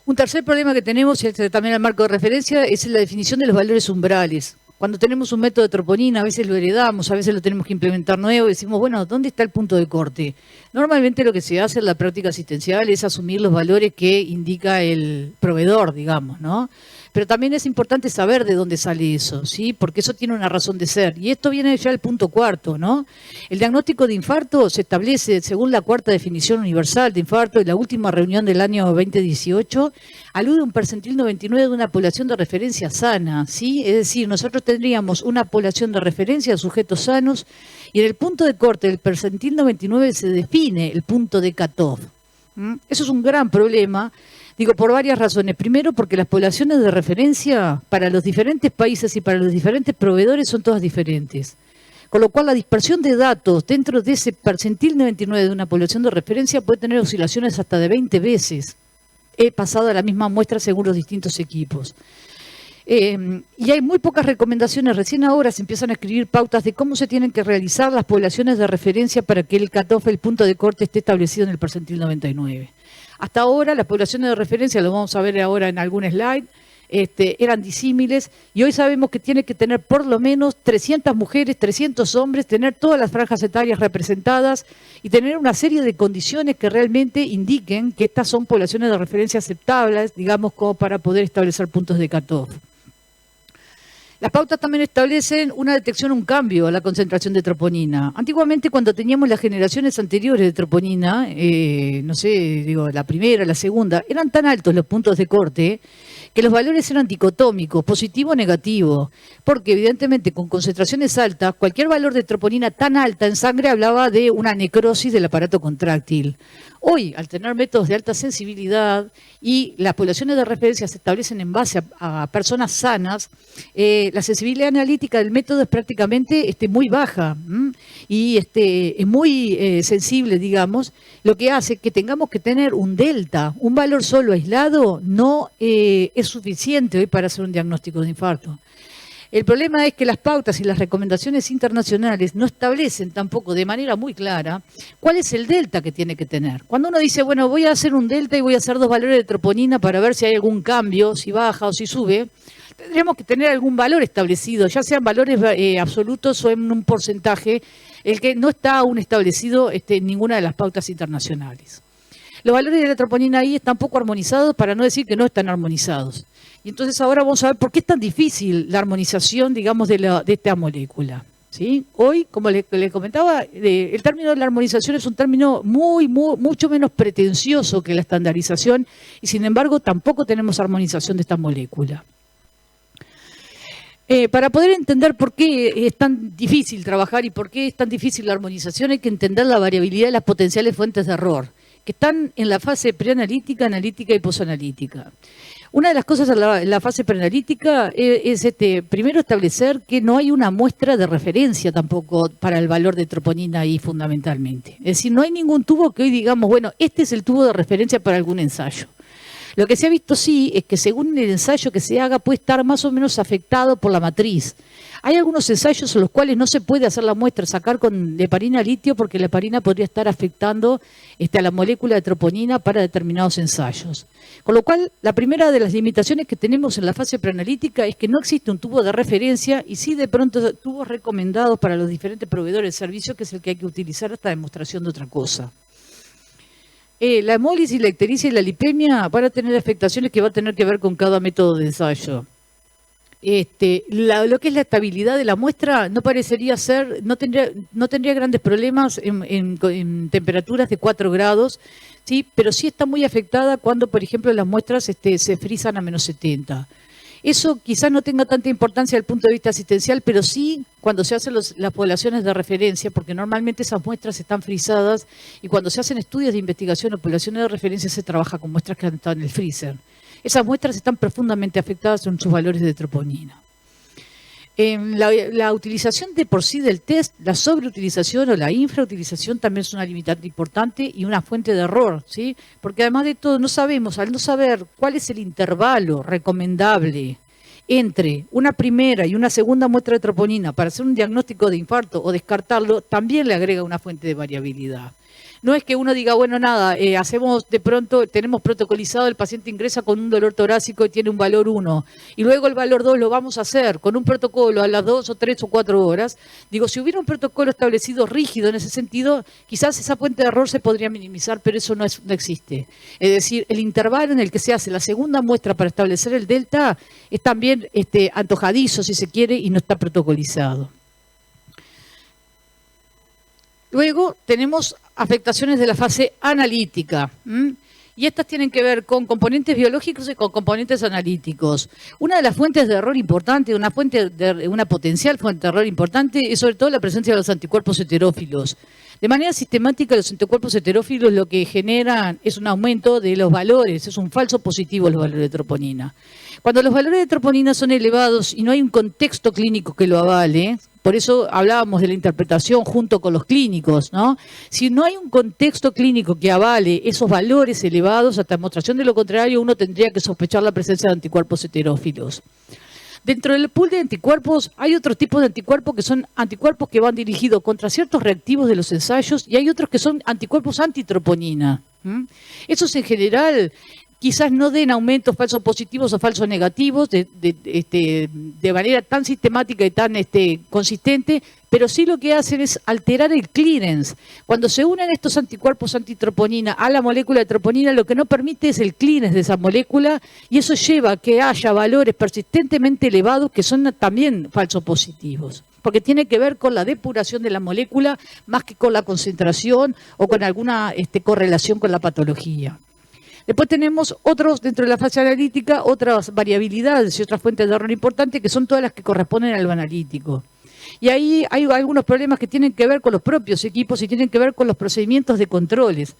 Un tercer problema que tenemos, y también el marco de referencia, es la definición de los valores umbrales. Cuando tenemos un método de troponina, a veces lo heredamos, a veces lo tenemos que implementar nuevo, y decimos, bueno, ¿dónde está el punto de corte? Normalmente lo que se hace en la práctica asistencial es asumir los valores que indica el proveedor, digamos, ¿no? Pero también es importante saber de dónde sale eso, ¿sí? Porque eso tiene una razón de ser. Y esto viene ya al punto cuarto, ¿no? El diagnóstico de infarto se establece según la cuarta definición universal de infarto de la última reunión del año 2018, alude a un percentil 99 de una población de referencia sana, ¿sí? Es decir, nosotros tendríamos una población de referencia de sujetos sanos y en el punto de corte del percentil 99 se define el punto de cutoff. Eso es un gran problema. Digo, por varias razones. Primero, porque las poblaciones de referencia para los diferentes países y para los diferentes proveedores son todas diferentes. Con lo cual, la dispersión de datos dentro de ese percentil 99 de una población de referencia puede tener oscilaciones hasta de 20 veces. He pasado a la misma muestra según los distintos equipos. Y hay muy pocas recomendaciones. Recién ahora se empiezan a escribir pautas de cómo se tienen que realizar las poblaciones de referencia para que el cutoff, el punto de corte, esté establecido en el percentil 99. Hasta ahora las poblaciones de referencia, lo vamos a ver ahora en algún slide, eran disímiles y hoy sabemos que tiene que tener por lo menos 300 mujeres, 300 hombres, tener todas las franjas etarias representadas y tener una serie de condiciones que realmente indiquen que estas son poblaciones de referencia aceptables, digamos, como para poder establecer puntos de cutoff. Las pautas también establecen una detección, un cambio a la concentración de troponina. Antiguamente, cuando teníamos las generaciones anteriores de troponina, no sé, digo, la primera, la segunda, eran tan altos los puntos de corte que los valores eran dicotómicos, positivo o negativo, porque evidentemente con concentraciones altas, cualquier valor de troponina tan alta en sangre hablaba de una necrosis del aparato contráctil. Hoy, al tener métodos de alta sensibilidad y las poblaciones de referencia se establecen en base a personas sanas, la sensibilidad analítica del método es prácticamente muy baja y es muy sensible, digamos, lo que hace que tengamos que tener un delta, un valor solo aislado no es suficiente hoy para hacer un diagnóstico de infarto. El problema es que las pautas y las recomendaciones internacionales no establecen tampoco de manera muy clara cuál es el delta que tiene que tener. Cuando uno dice, bueno, voy a hacer un delta y voy a hacer 2 valores de troponina para ver si hay algún cambio, si baja o si sube, tendríamos que tener algún valor establecido, ya sean valores absolutos o en un porcentaje, el que no está aún establecido en ninguna de las pautas internacionales. Los valores de la troponina ahí están poco armonizados, para no decir que no están armonizados. Y entonces ahora vamos a ver por qué es tan difícil la armonización, digamos, de esta molécula. ¿Sí? Hoy, como le comentaba, el término de la armonización es un término mucho menos pretencioso que la estandarización y sin embargo tampoco tenemos armonización de esta molécula. Para poder entender por qué es tan difícil trabajar y por qué es tan difícil la armonización, hay que entender la variabilidad de las potenciales fuentes de error, que están en la fase preanalítica, analítica y posanalítica. Una de las cosas en la fase preanalítica es primero establecer que no hay una muestra de referencia tampoco para el valor de troponina ahí fundamentalmente. Es decir, no hay ningún tubo que hoy digamos, bueno, este es el tubo de referencia para algún ensayo. Lo que se ha visto sí es que según el ensayo que se haga puede estar más o menos afectado por la matriz. Hay algunos ensayos en los cuales no se puede hacer la muestra, sacar con heparina litio, porque la heparina podría estar afectando a la molécula de troponina para determinados ensayos. Con lo cual, la primera de las limitaciones que tenemos en la fase preanalítica es que no existe un tubo de referencia y sí de pronto tubos recomendados para los diferentes proveedores de servicio, que es el que hay que utilizar hasta demostración de otra cosa. La hemólisis, la ictericia y la lipemia van a tener afectaciones que va a tener que ver con cada método de ensayo. Lo que es la estabilidad de la muestra no parecería ser, no tendría grandes problemas en temperaturas de 4 grados, ¿sí? Pero sí está muy afectada cuando, por ejemplo, las muestras se frizan a menos 70. Eso quizás no tenga tanta importancia desde el punto de vista asistencial, pero sí cuando se hacen las poblaciones de referencia, porque normalmente esas muestras están frisadas y cuando se hacen estudios de investigación o poblaciones de referencia se trabaja con muestras que han estado en el freezer. Esas muestras están profundamente afectadas en sus valores de troponina. La utilización de por sí del test, la sobreutilización o la infrautilización también es una limitante importante y una fuente de error, ¿sí? Porque además de todo, al no saber cuál es el intervalo recomendable entre una primera y una segunda muestra de troponina para hacer un diagnóstico de infarto o descartarlo, también le agrega una fuente de variabilidad. No es que uno diga, bueno, nada, tenemos protocolizado, el paciente ingresa con un dolor torácico y tiene un valor 1, y luego el valor 2 lo vamos a hacer con un protocolo a las 2 o 3 o 4 horas. Digo, si hubiera un protocolo establecido rígido en ese sentido, quizás esa fuente de error se podría minimizar, pero eso no existe. Es decir, el intervalo en el que se hace la segunda muestra para establecer el delta es también antojadizo, si se quiere, y no está protocolizado. Luego tenemos afectaciones de la fase analítica, y estas tienen que ver con componentes biológicos y con componentes analíticos. Una de las fuentes de error importante, una potencial fuente de error importante, es sobre todo la presencia de los anticuerpos heterófilos. De manera sistemática, los anticuerpos heterófilos lo que generan es un aumento de los valores, es un falso positivo los valores de troponina. Cuando los valores de troponina son elevados y no hay un contexto clínico que lo avale, por eso hablábamos de la interpretación junto con los clínicos, ¿no? Si no hay un contexto clínico que avale esos valores elevados, hasta demostración de lo contrario, uno tendría que sospechar la presencia de anticuerpos heterófilos. Dentro del pool de anticuerpos hay otros tipos de anticuerpos que son anticuerpos que van dirigidos contra ciertos reactivos de los ensayos y hay otros que son anticuerpos antitroponina. Esos en general quizás no den aumentos falsos positivos o falsos negativos de manera tan sistemática y tan consistente, pero sí lo que hacen es alterar el clearance. Cuando se unen estos anticuerpos antitroponina a la molécula de troponina, lo que no permite es el clearance de esa molécula y eso lleva a que haya valores persistentemente elevados que son también falsos positivos, porque tiene que ver con la depuración de la molécula más que con la concentración o con alguna correlación con la patología. Después tenemos otros, dentro de la fase analítica, otras variabilidades y otras fuentes de error importantes que son todas las que corresponden al analítico. Y ahí hay algunos problemas que tienen que ver con los propios equipos y tienen que ver con los procedimientos de controles.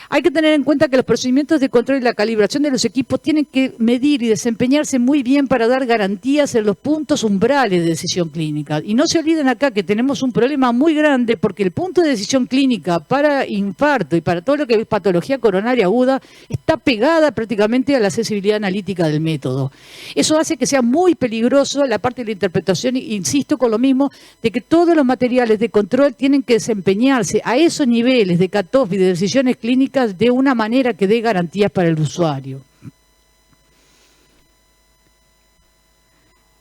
Hay que tener en cuenta que los procedimientos de control y la calibración de los equipos tienen que medir y desempeñarse muy bien para dar garantías en los puntos umbrales de decisión clínica. Y no se olviden acá que tenemos un problema muy grande porque el punto de decisión clínica para infarto y para todo lo que es patología coronaria aguda está pegada prácticamente a la sensibilidad analítica del método. Eso hace que sea muy peligroso la parte de la interpretación, insisto con lo mismo, de que todos los materiales de control tienen que desempeñarse a esos niveles de cutoff y de decisiones clínicas de una manera que dé garantías para el usuario.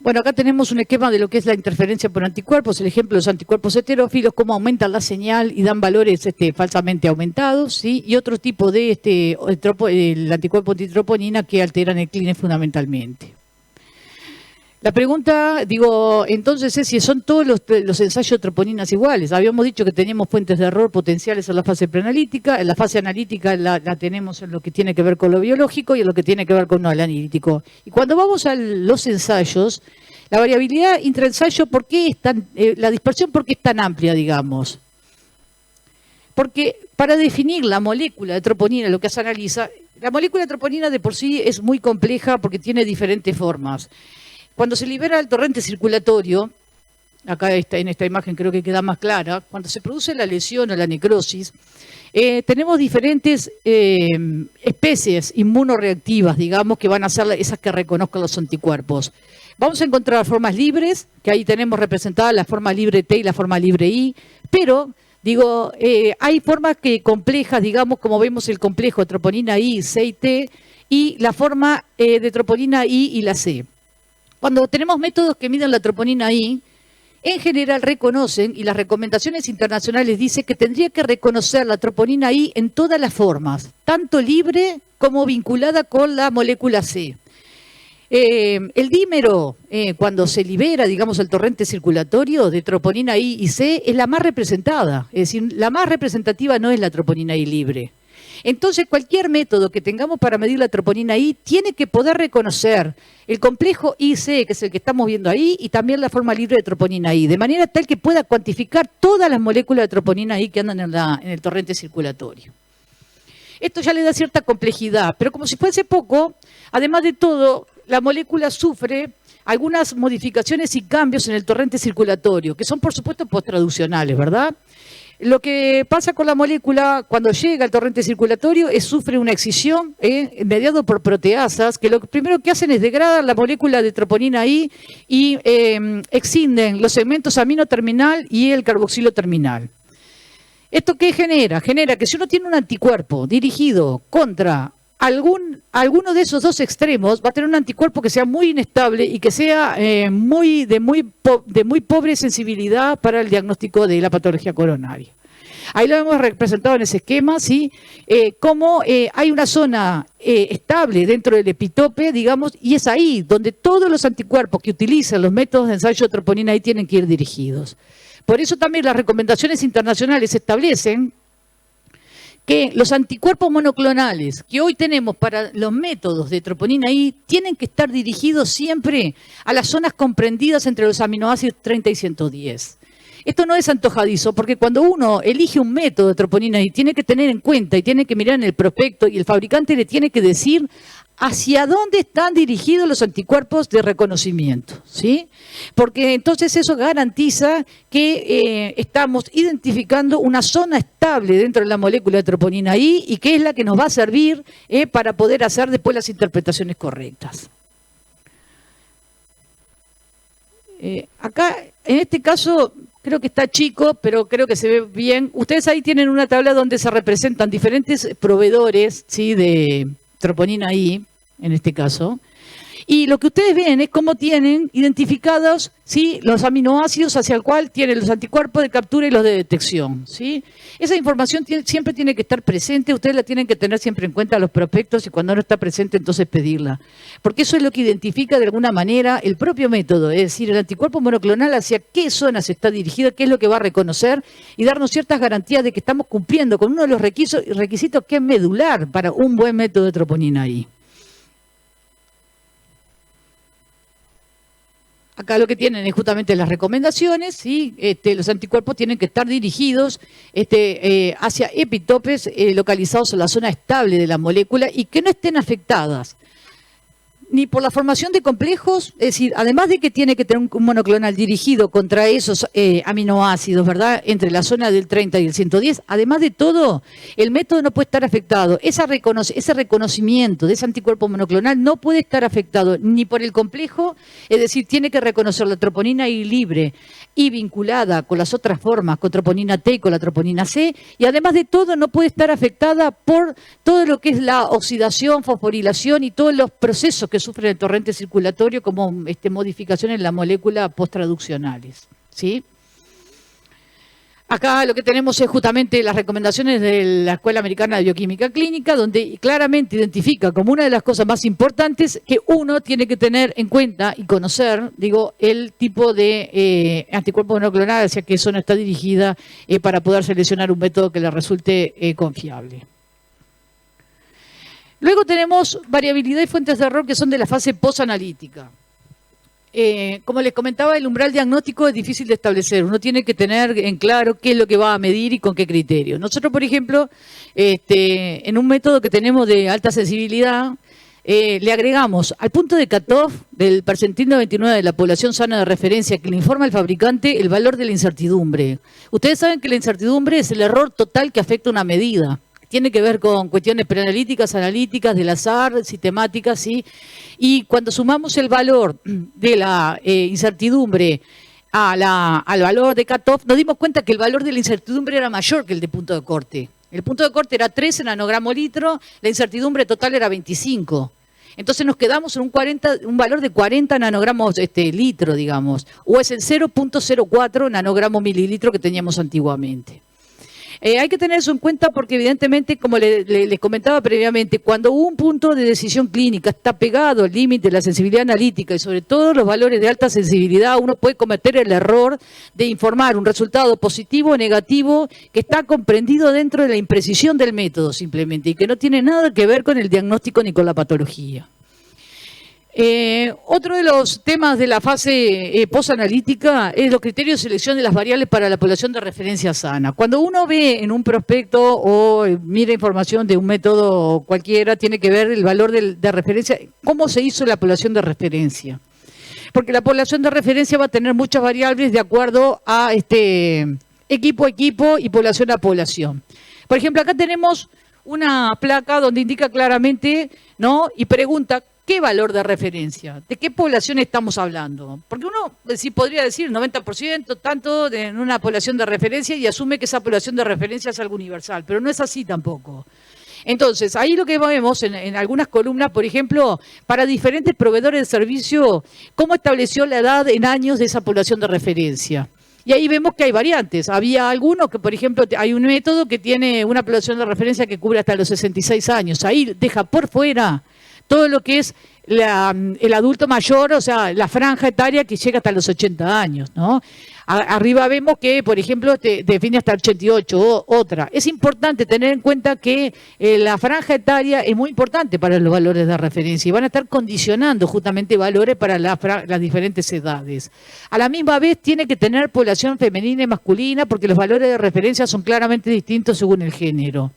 Bueno, acá tenemos un esquema de lo que es la interferencia por anticuerpos, el ejemplo de los anticuerpos heterófilos, cómo aumentan la señal y dan valores falsamente aumentados, ¿sí? Y otro tipo de el anticuerpo antitroponina que alteran el CLINE fundamentalmente. La pregunta, entonces es si son todos los ensayos de troponinas iguales. Habíamos dicho que teníamos fuentes de error potenciales en la fase preanalítica, en la fase analítica la tenemos en lo que tiene que ver con lo biológico y en lo que tiene que ver con lo analítico. Y cuando vamos a los ensayos, la variabilidad intraensayo, ¿por qué es la dispersión por qué es tan amplia, digamos? Porque para definir la molécula de troponina, lo que se analiza, la molécula de troponina de por sí es muy compleja porque tiene diferentes formas. Cuando se libera el torrente circulatorio, acá en esta imagen creo que queda más clara, cuando se produce la lesión o la necrosis, tenemos diferentes especies inmunoreactivas, digamos, que van a ser esas que reconozcan los anticuerpos. Vamos a encontrar formas libres, que ahí tenemos representadas la forma libre T y la forma libre I, pero hay formas complejas, digamos, como vemos el complejo de troponina I, C y T, y la forma de troponina I y la C. Cuando tenemos métodos que miden la troponina I, en general reconocen, y las recomendaciones internacionales dicen que tendría que reconocer la troponina I en todas las formas, tanto libre como vinculada con la molécula C. El dímero, cuando se libera, digamos, el torrente circulatorio de troponina I y C, es la más representada. Es decir, la más representativa no es la troponina I libre. Entonces, cualquier método que tengamos para medir la troponina I tiene que poder reconocer el complejo IC, que es el que estamos viendo ahí, y también la forma libre de troponina I, de manera tal que pueda cuantificar todas las moléculas de troponina I que andan en el torrente circulatorio. Esto ya le da cierta complejidad, pero como si fuese poco, además de todo, la molécula sufre algunas modificaciones y cambios en el torrente circulatorio, que son por supuesto posttraduccionales, ¿verdad? Lo que pasa con la molécula cuando llega al torrente circulatorio es sufre una excisión mediado por proteasas que lo primero que hacen es degradar la molécula de troponina I y excinden los segmentos amino terminal y el carboxilo terminal. ¿Esto qué genera? Genera que si uno tiene un anticuerpo dirigido contra alguno de esos dos extremos, va a tener un anticuerpo que sea muy inestable y que sea de muy pobre sensibilidad para el diagnóstico de la patología coronaria. Ahí lo hemos representado en ese esquema, ¿sí? Cómo hay una zona estable dentro del epitope, digamos, y es ahí donde todos los anticuerpos que utilizan los métodos de ensayo de troponina I tienen que ir dirigidos. Por eso también las recomendaciones internacionales establecen que los anticuerpos monoclonales que hoy tenemos para los métodos de troponina I tienen que estar dirigidos siempre a las zonas comprendidas entre los aminoácidos 30 y 110. Esto no es antojadizo, porque cuando uno elige un método de troponina I tiene que tener en cuenta y tiene que mirar en el prospecto y el fabricante le tiene que decir hacia dónde están dirigidos los anticuerpos de reconocimiento, ¿sí? Porque entonces eso garantiza que estamos identificando una zona estable dentro de la molécula de troponina I y que es la que nos va a servir para poder hacer después las interpretaciones correctas. Acá, en este caso, creo que está chico, pero creo que se ve bien. Ustedes ahí tienen una tabla donde se representan diferentes proveedores, ¿sí?, de troponina I, en este caso. Y lo que ustedes ven es cómo tienen identificados, ¿sí?, los aminoácidos hacia el cual tienen los anticuerpos de captura y los de detección, ¿sí? Esa información siempre tiene que estar presente, ustedes la tienen que tener siempre en cuenta los prospectos y cuando no está presente entonces pedirla. Porque eso es lo que identifica de alguna manera el propio método, es decir, el anticuerpo monoclonal hacia qué zonas está dirigido, qué es lo que va a reconocer y darnos ciertas garantías de que estamos cumpliendo con uno de los requisitos que es medular para un buen método de troponina I. Acá lo que tienen es justamente las recomendaciones, ¿sí? Los anticuerpos tienen que estar dirigidos hacia epitopes localizados en la zona estable de la molécula y que no estén afectadas ni por la formación de complejos, es decir, además de que tiene que tener un monoclonal dirigido contra esos aminoácidos, ¿verdad?, entre la zona del 30 y el 110, además de todo, el método no puede estar afectado. Ese reconocimiento de ese anticuerpo monoclonal no puede estar afectado ni por el complejo, es decir, tiene que reconocer la troponina I libre y vinculada con las otras formas, con troponina T y con la troponina C, y además de todo no puede estar afectada por todo lo que es la oxidación, fosforilación y todos los procesos que sufren el torrente circulatorio como modificaciones en la molécula posttraduccionales, ¿sí? Acá lo que tenemos es justamente las recomendaciones de la Escuela Americana de Bioquímica Clínica, donde claramente identifica como una de las cosas más importantes que uno tiene que tener en cuenta y conocer, digo, el tipo de anticuerpos monoclonales, hacia que eso no está dirigida para poder seleccionar un método que le resulte confiable. Luego tenemos variabilidad y fuentes de error que son de la fase posanalítica. Como les comentaba, el umbral diagnóstico es difícil de establecer. Uno tiene que tener en claro qué es lo que va a medir y con qué criterio. Nosotros, por ejemplo, en un método que tenemos de alta sensibilidad, le agregamos al punto de cutoff del percentil 99 de la población sana de referencia que le informa el fabricante el valor de la incertidumbre. Ustedes saben que la incertidumbre es el error total que afecta una medida. Tiene que ver con cuestiones preanalíticas, analíticas, del azar, sistemáticas, ¿sí? Y cuando sumamos el valor de la incertidumbre al valor de cutoff, nos dimos cuenta que el valor de la incertidumbre era mayor que el de punto de corte. El punto de corte era 13 nanogramos litro, la incertidumbre total era 25. Entonces nos quedamos en un valor de 40 nanogramos litro, digamos, o es el 0.04 nanogramos mililitro que teníamos antiguamente. Hay que tener eso en cuenta porque evidentemente, como les comentaba previamente, cuando un punto de decisión clínica está pegado al límite de la sensibilidad analítica y sobre todo los valores de alta sensibilidad, uno puede cometer el error de informar un resultado positivo o negativo que está comprendido dentro de la imprecisión del método simplemente y que no tiene nada que ver con el diagnóstico ni con la patología. Otro de los temas de la fase posanalítica es los criterios de selección de las variables para la población de referencia sana. Cuando uno ve en un prospecto o mira información de un método cualquiera, tiene que ver el valor de referencia, cómo se hizo la población de referencia. Porque la población de referencia va a tener muchas variables de acuerdo a equipo a equipo y población a población. Por ejemplo, acá tenemos una placa donde indica claramente, ¿no? Y pregunta, ¿qué valor de referencia? ¿De qué población estamos hablando? Porque uno podría decir 90%, tanto en una población de referencia y asume que esa población de referencia es algo universal, pero no es así tampoco. Entonces, ahí lo que vemos en algunas columnas, por ejemplo, para diferentes proveedores de servicio, cómo estableció la edad en años de esa población de referencia. Y ahí vemos que hay variantes. Había algunos que, por ejemplo, hay un método que tiene una población de referencia que cubre hasta los 66 años. Ahí deja por fuera todo lo que es el adulto mayor, o sea, la franja etaria que llega hasta los 80 años, ¿no? Arriba vemos que, por ejemplo, te define hasta el 88, otra. Es importante tener en cuenta que la franja etaria es muy importante para los valores de referencia y van a estar condicionando justamente valores para las diferentes edades. A la misma vez tiene que tener población femenina y masculina porque los valores de referencia son claramente distintos según el género.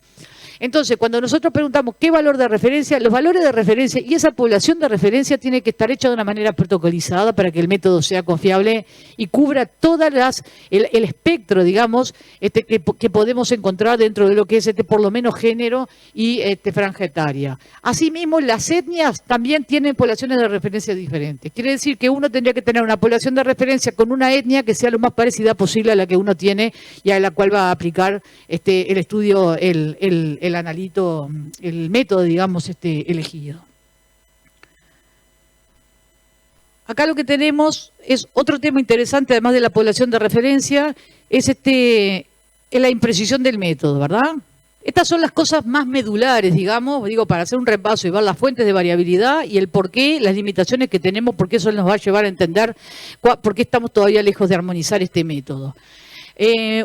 Entonces, cuando nosotros preguntamos qué valor de referencia, los valores de referencia y esa población de referencia tiene que estar hecha de una manera protocolizada para que el método sea confiable y cubra todas el espectro, digamos, que podemos encontrar dentro de lo que es por lo menos género y franja etaria. Asimismo, las etnias también tienen poblaciones de referencia diferentes. Quiere decir que uno tendría que tener una población de referencia con una etnia que sea lo más parecida posible a la que uno tiene y a la cual va a aplicar el estudio, el analito, el método, digamos, elegido. Acá lo que tenemos es otro tema interesante, además de la población de referencia, es la imprecisión del método, ¿verdad? Estas son las cosas más medulares, digamos, para hacer un repaso y ver las fuentes de variabilidad y el por qué, las limitaciones que tenemos, porque eso nos va a llevar a entender por qué estamos todavía lejos de armonizar este método.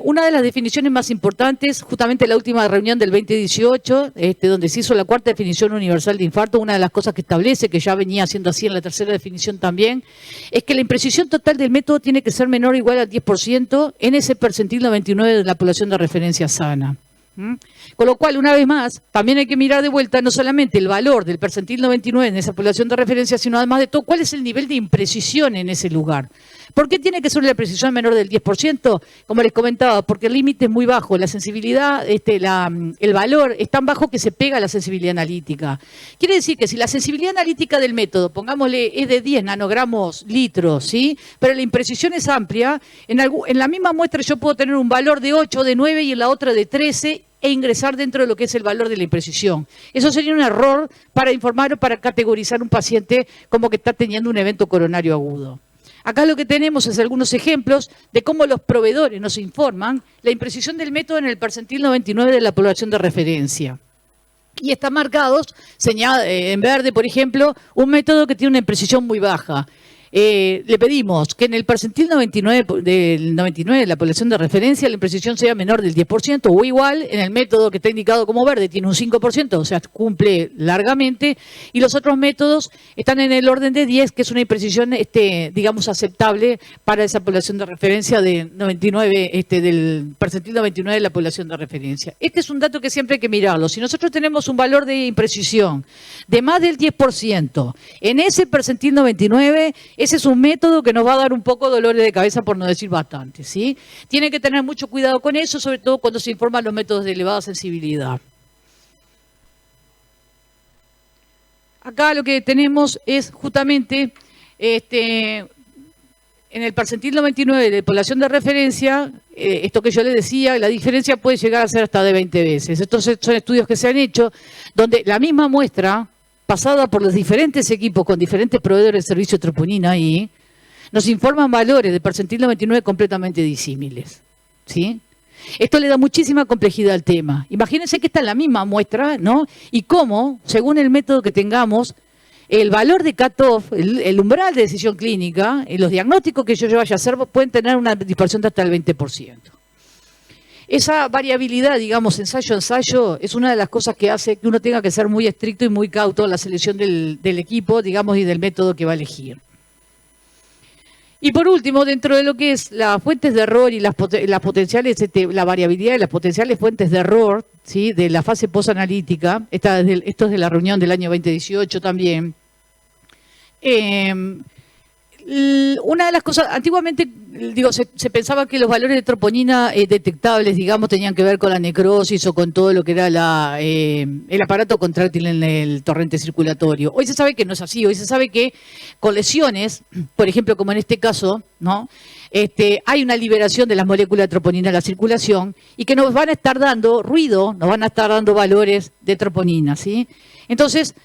Una de las definiciones más importantes, justamente la última reunión del 2018, donde se hizo la cuarta definición universal de infarto, una de las cosas que establece, que ya venía siendo así en la tercera definición también, es que la imprecisión total del método tiene que ser menor o igual al 10% en ese percentil 99 de la población de referencia sana. Con lo cual, una vez más, también hay que mirar de vuelta no solamente el valor del percentil 99 en esa población de referencia, sino además de todo, cuál es el nivel de imprecisión en ese lugar. ¿Por qué tiene que ser la precisión menor del 10%? Como les comentaba, porque el límite es muy bajo, la sensibilidad, el valor es tan bajo que se pega a la sensibilidad analítica. Quiere decir que si la sensibilidad analítica del método, pongámosle, es de 10 nanogramos litros, ¿sí? Pero la imprecisión es amplia, en la misma muestra yo puedo tener un valor de 8, de 9 y en la otra de 13, e ingresar dentro de lo que es el valor de la imprecisión. Eso sería un error para informar o para categorizar un paciente como que está teniendo un evento coronario agudo. Acá lo que tenemos es algunos ejemplos de cómo los proveedores nos informan la imprecisión del método en el percentil 99 de la población de referencia. Y están marcados en verde, por ejemplo, un método que tiene una imprecisión muy baja. Le pedimos que en el percentil 99 de la población de referencia la imprecisión sea menor del 10% o igual. En el método que está indicado como verde tiene un 5%, o sea, cumple largamente. Y los otros métodos están en el orden de 10, que es una imprecisión, digamos, aceptable para esa población de referencia de 99, del percentil 99 de la población de referencia. Este es un dato que siempre hay que mirarlo. Si nosotros tenemos un valor de imprecisión de más del 10%, en ese percentil 99, ese es un método que nos va a dar un poco de dolores de cabeza, por no decir bastante, ¿sí? Tiene que tener mucho cuidado con eso, sobre todo cuando se informan los métodos de elevada sensibilidad. Acá lo que tenemos es justamente, en el percentil 99 de población de referencia, esto que yo les decía, la diferencia puede llegar a ser hasta de 20 veces. Estos son estudios que se han hecho, donde la misma muestra pasada por los diferentes equipos con diferentes proveedores de servicio de troponina ahí, nos informan valores de percentil 99 completamente disímiles, ¿sí? Esto le da muchísima complejidad al tema. Imagínense que está en la misma muestra, ¿no? Y cómo, según el método que tengamos, el valor de cutoff, el umbral de decisión clínica, los diagnósticos que yo vaya a hacer pueden tener una dispersión de hasta el 20%. Esa variabilidad, digamos, ensayo a ensayo, es una de las cosas que hace que uno tenga que ser muy estricto y muy cauto en la selección del equipo, digamos, y del método que va a elegir. Y por último, dentro de lo que es las fuentes de error y las potenciales, la variabilidad de las potenciales fuentes de error, ¿sí?, de la fase posanalítica, esto es de la reunión del año 2018 también. Una de las cosas, antiguamente, digo, se pensaba que los valores de troponina detectables, digamos, tenían que ver con la necrosis o con todo lo que era el aparato contráctil en el torrente circulatorio. Hoy se sabe que no es así. Hoy se sabe que con lesiones, por ejemplo, como en este caso, ¿no?, hay una liberación de las moléculas de troponina en la circulación y que nos van a estar dando ruido, nos van a estar dando valores de troponina, ¿sí? Entonces,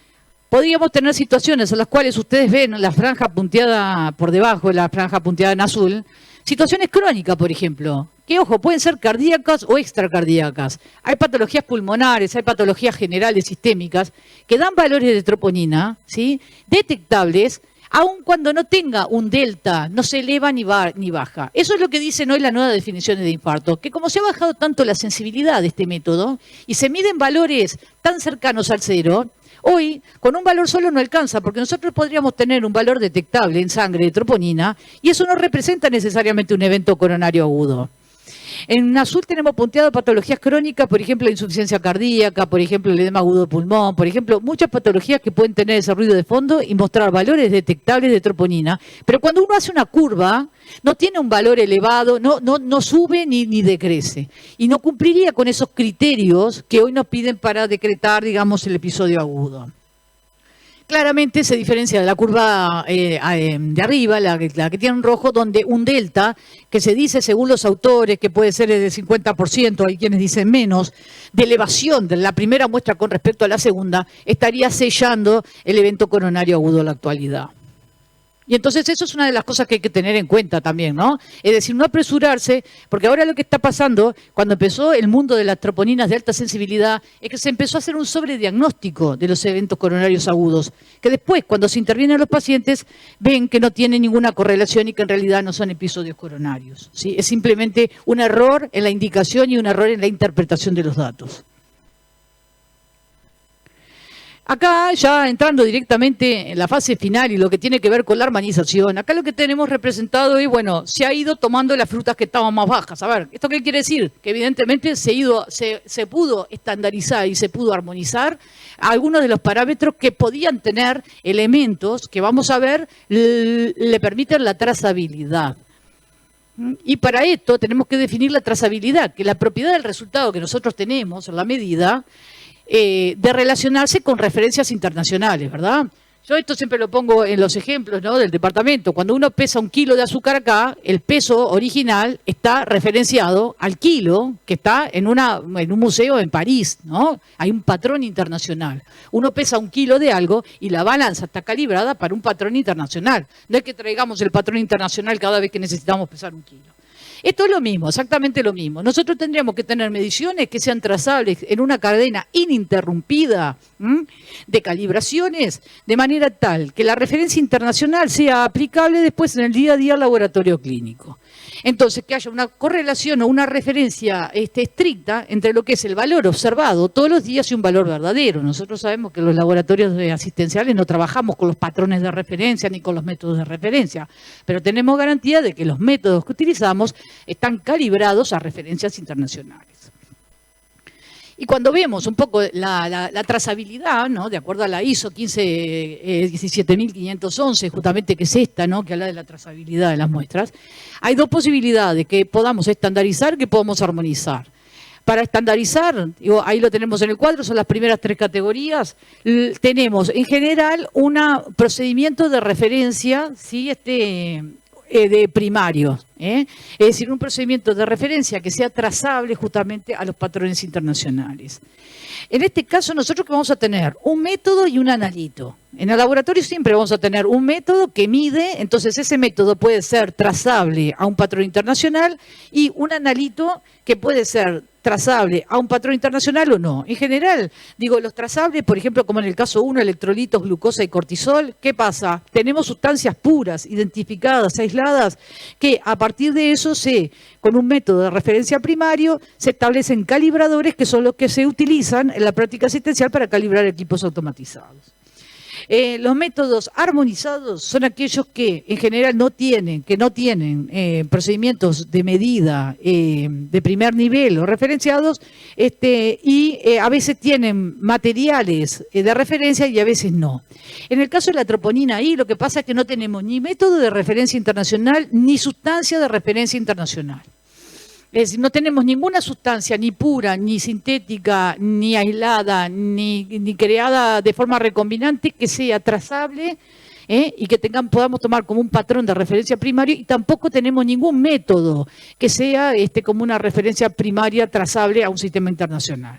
podríamos tener situaciones en las cuales ustedes ven la franja punteada por debajo, la franja punteada en azul, situaciones crónicas, por ejemplo, que, ojo, pueden ser cardíacas o extracardíacas. Hay patologías pulmonares, hay patologías generales sistémicas que dan valores de troponina, ¿sí?, detectables, aun cuando no tenga un delta, no se eleva ni baja. Eso es lo que dicen hoy las nuevas definiciones de infarto, que como se ha bajado tanto la sensibilidad de este método y se miden valores tan cercanos al cero, hoy, con un valor solo no alcanza, porque nosotros podríamos tener un valor detectable en sangre de troponina y eso no representa necesariamente un evento coronario agudo. En azul tenemos punteado patologías crónicas, por ejemplo, la insuficiencia cardíaca, por ejemplo, el edema agudo de pulmón, por ejemplo, muchas patologías que pueden tener ese ruido de fondo y mostrar valores detectables de troponina. Pero cuando uno hace una curva, no tiene un valor elevado, no sube ni decrece. Y no cumpliría con esos criterios que hoy nos piden para decretar, digamos, el episodio agudo. Claramente se diferencia de la curva de arriba, la que tiene un rojo, donde un delta, que se dice según los autores que puede ser del 50%, hay quienes dicen menos, de elevación de la primera muestra con respecto a la segunda, estaría sellando el evento coronario agudo en la actualidad. Y entonces eso es una de las cosas que hay que tener en cuenta también, ¿no? Es decir, no apresurarse, porque ahora lo que está pasando, cuando empezó el mundo de las troponinas de alta sensibilidad, es que se empezó a hacer un sobrediagnóstico de los eventos coronarios agudos, que después, cuando se intervienen los pacientes, ven que no tienen ninguna correlación y que en realidad no son episodios coronarios, ¿sí? Es simplemente un error en la indicación y un error en la interpretación de los datos. Acá, ya entrando directamente en la fase final y lo que tiene que ver con la armonización, acá lo que tenemos representado es, bueno, se ha ido tomando las frutas que estaban más bajas. A ver, ¿esto qué quiere decir? Que evidentemente se pudo estandarizar y se pudo armonizar algunos de los parámetros que podían tener elementos que, vamos a ver, le permiten la trazabilidad. Y para esto tenemos que definir la trazabilidad, que la propiedad del resultado que nosotros tenemos en la medida de relacionarse con referencias internacionales, ¿verdad? Yo esto siempre lo pongo en los ejemplos, ¿no?, del departamento. Cuando uno pesa 1 kilo de azúcar acá, el peso original está referenciado al kilo que está en un museo en París, ¿no? Hay un patrón internacional. Uno pesa 1 kilo de algo y la balanza está calibrada para un patrón internacional. No es que traigamos el patrón internacional cada vez que necesitamos pesar 1 kilo. Esto es lo mismo, exactamente lo mismo. Nosotros tendríamos que tener mediciones que sean trazables en una cadena ininterrumpida de calibraciones, de manera tal que la referencia internacional sea aplicable después en el día a día al laboratorio clínico. Entonces, que haya una correlación o una referencia estricta entre lo que es el valor observado todos los días y un valor verdadero. Nosotros sabemos que los laboratorios asistenciales no trabajamos con los patrones de referencia ni con los métodos de referencia, pero tenemos garantía de que los métodos que utilizamos están calibrados a referencias internacionales. Y cuando vemos un poco la trazabilidad, ¿no?, de acuerdo a la ISO 17511, justamente que es esta, ¿no?, que habla de la trazabilidad de las muestras, hay dos posibilidades: que podamos estandarizar, que podamos armonizar. Para estandarizar, ahí lo tenemos en el cuadro, son las primeras 3 categorías. Tenemos en general un procedimiento de referencia, ¿sí?, de primario, es decir, un procedimiento de referencia que sea trazable justamente a los patrones internacionales. En este caso, nosotros que vamos a tener un método y un analito. En el laboratorio siempre vamos a tener un método que mide, entonces ese método puede ser trazable a un patrón internacional, y un analito que puede ser trazable a un patrón internacional o no. En general, digo, los trazables, por ejemplo, como en el caso 1, electrolitos, glucosa y cortisol, ¿qué pasa? Tenemos sustancias puras, identificadas, aisladas, que a partir de eso con un método de referencia primario, se establecen calibradores que son los que se utilizan en la práctica asistencial para calibrar equipos automatizados. Los métodos armonizados son aquellos que en general no tienen procedimientos de medida de primer nivel o referenciados, y a veces tienen materiales de referencia y a veces no. En el caso de la troponina I, lo que pasa es que no tenemos ni método de referencia internacional ni sustancia de referencia internacional. Es decir, no tenemos ninguna sustancia, ni pura, ni sintética, ni aislada, ni creada de forma recombinante, que sea trazable y que podamos tomar como un patrón de referencia primario, y tampoco tenemos ningún método que sea como una referencia primaria trazable a un sistema internacional.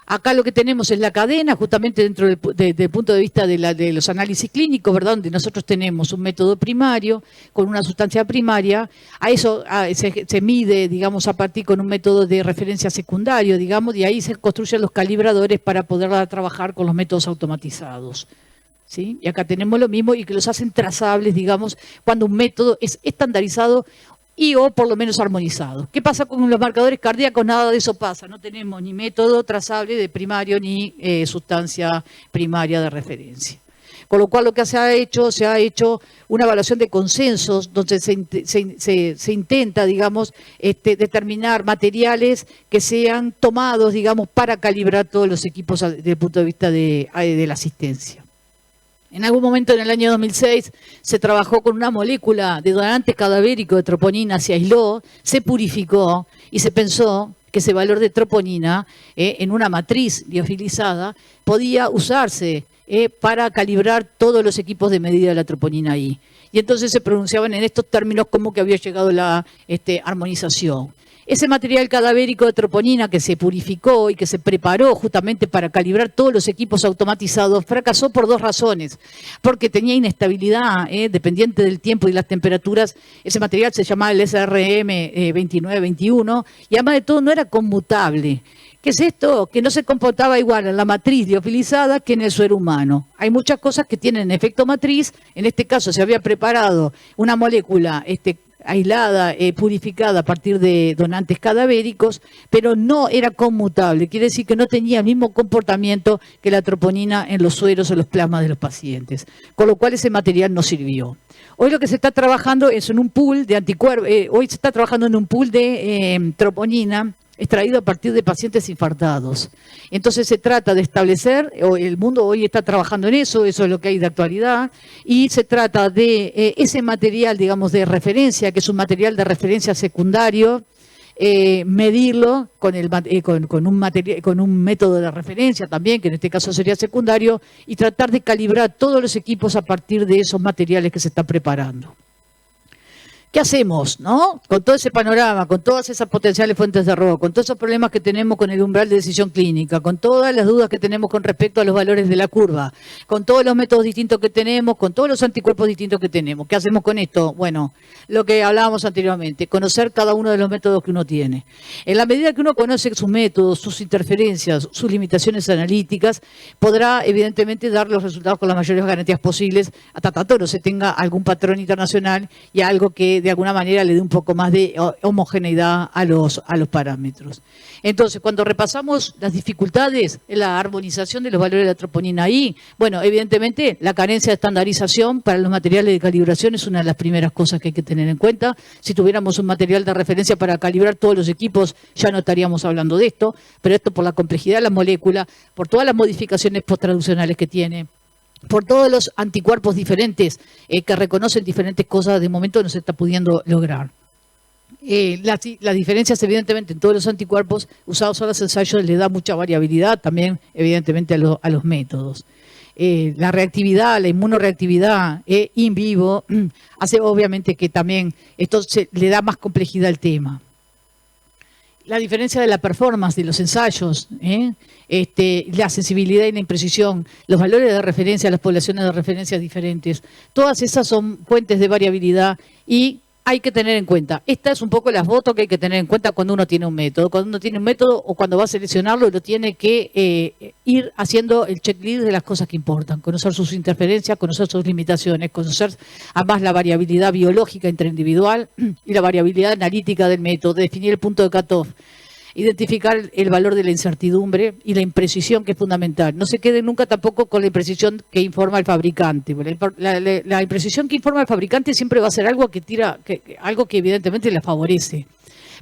Acá lo que tenemos es la cadena, justamente dentro del punto de vista de los análisis clínicos, ¿verdad?, donde nosotros tenemos un método primario con una sustancia primaria. A eso se mide, digamos, a partir con un método de referencia secundario, digamos, y ahí se construyen los calibradores para poder trabajar con los métodos automatizados, ¿sí? Y acá tenemos lo mismo, y que los hacen trazables, digamos, cuando un método es estandarizado o por lo menos armonizado. ¿Qué pasa con los marcadores cardíacos? Nada de eso pasa. No tenemos ni método trazable de primario ni sustancia primaria de referencia. Con lo cual lo que se ha hecho una evaluación de consensos donde se intenta, digamos, determinar materiales que sean tomados, digamos, para calibrar todos los equipos desde el punto de vista de la asistencia. En algún momento en el año 2006 se trabajó con una molécula de donante cadavérico de troponina, se aisló, se purificó y se pensó que ese valor de troponina en una matriz liofilizada podía usarse para calibrar todos los equipos de medida de la troponina I. Y entonces se pronunciaban en estos términos como que había llegado la armonización. Ese material cadavérico de troponina que se purificó y que se preparó justamente para calibrar todos los equipos automatizados fracasó por 2 razones. Porque tenía inestabilidad dependiente del tiempo y las temperaturas. Ese material se llamaba el SRM 2921 y además de todo no era conmutable. ¿Qué es esto? Que no se comportaba igual en la matriz liofilizada que en el suero humano. Hay muchas cosas que tienen efecto matriz. En este caso se había preparado una molécula aislada, purificada a partir de donantes cadavéricos, pero no era conmutable. Quiere decir que no tenía el mismo comportamiento que la troponina en los sueros o los plasmas de los pacientes. Con lo cual ese material no sirvió. Hoy lo que se está trabajando es en un pool de anticuerpos. Hoy se está trabajando en un pool de troponina extraído a partir de pacientes infartados. Entonces se trata de establecer, el mundo hoy está trabajando en eso es lo que hay de actualidad, y se trata de ese material, digamos, de referencia, que es un material de referencia secundario, medirlo con un método de referencia también, que en este caso sería secundario, y tratar de calibrar todos los equipos a partir de esos materiales que se están preparando. ¿Qué hacemos, no? Con todo ese panorama, con todas esas potenciales fuentes de error, con todos esos problemas que tenemos con el umbral de decisión clínica, con todas las dudas que tenemos con respecto a los valores de la curva, con todos los métodos distintos que tenemos, con todos los anticuerpos distintos que tenemos. ¿Qué hacemos con esto? Bueno, lo que hablábamos anteriormente, conocer cada uno de los métodos que uno tiene. En la medida que uno conoce sus métodos, sus interferencias, sus limitaciones analíticas, podrá evidentemente dar los resultados con las mayores garantías posibles, hasta tanto no se tenga algún patrón internacional y algo que de alguna manera le dé un poco más de homogeneidad a los parámetros. Entonces, cuando repasamos las dificultades en la armonización de los valores de la troponina ahí, bueno, evidentemente la carencia de estandarización para los materiales de calibración es una de las primeras cosas que hay que tener en cuenta. Si tuviéramos un material de referencia para calibrar todos los equipos, ya no estaríamos hablando de esto, pero esto por la complejidad de la molécula, por todas las modificaciones posttraduccionales que tiene, por todos los anticuerpos diferentes que reconocen diferentes cosas, de momento no se está pudiendo lograr. Las diferencias, evidentemente, en todos los anticuerpos usados en los ensayos le da mucha variabilidad también, evidentemente, a los métodos. La reactividad, la inmunoreactividad in vivo, hace obviamente que también esto le da más complejidad al tema. La diferencia de la performance de los ensayos, la sensibilidad y la imprecisión, los valores de referencia, las poblaciones de referencia diferentes, todas esas son fuentes de variabilidad y hay que tener en cuenta. Esta es un poco las fotos que hay que tener en cuenta cuando uno tiene un método. Cuando uno tiene un método o cuando va a seleccionarlo, lo tiene que ir haciendo el checklist de las cosas que importan. Conocer sus interferencias, conocer sus limitaciones, conocer además la variabilidad biológica interindividual y la variabilidad analítica del método, definir el punto de cutoff, identificar el valor de la incertidumbre y la imprecisión, que es fundamental. No se quede nunca tampoco con la imprecisión que informa el fabricante. La imprecisión que informa el fabricante siempre va a ser algo algo que evidentemente la favorece.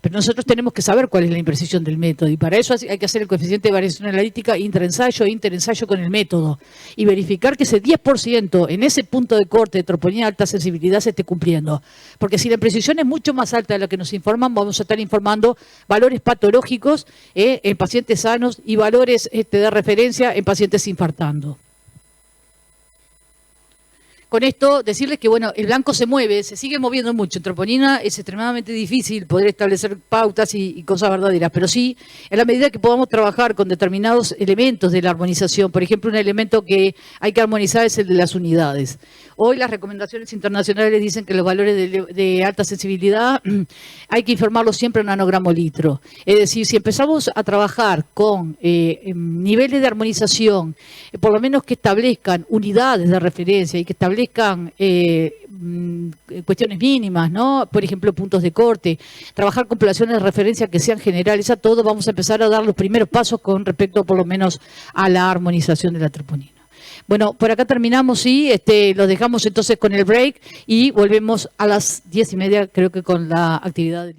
Pero nosotros tenemos que saber cuál es la imprecisión del método y para eso hay que hacer el coeficiente de variación analítica interensayo con el método y verificar que ese 10% en ese punto de corte de troponina de alta sensibilidad se esté cumpliendo. Porque si la imprecisión es mucho más alta de lo que nos informan, vamos a estar informando valores patológicos en pacientes sanos y valores de referencia en pacientes infartando. Con esto, decirles que bueno, el blanco se mueve, se sigue moviendo mucho. En troponina es extremadamente difícil poder establecer pautas y cosas verdaderas, pero sí, en la medida que podamos trabajar con determinados elementos de la armonización, por ejemplo, un elemento que hay que armonizar es el de las unidades. Hoy las recomendaciones internacionales dicen que los valores de alta sensibilidad hay que informarlos siempre en nanogramo litro. Es decir, si empezamos a trabajar con niveles de armonización, por lo menos que establezcan unidades de referencia y que establezcan cuestiones mínimas, ¿no? Por ejemplo, puntos de corte, trabajar con poblaciones de referencia que sean generales a todo, vamos a empezar a dar los primeros pasos con respecto por lo menos a la armonización de la troponina. Bueno, por acá terminamos, sí, los dejamos entonces con el break y volvemos a las 10:30, creo que con la actividad de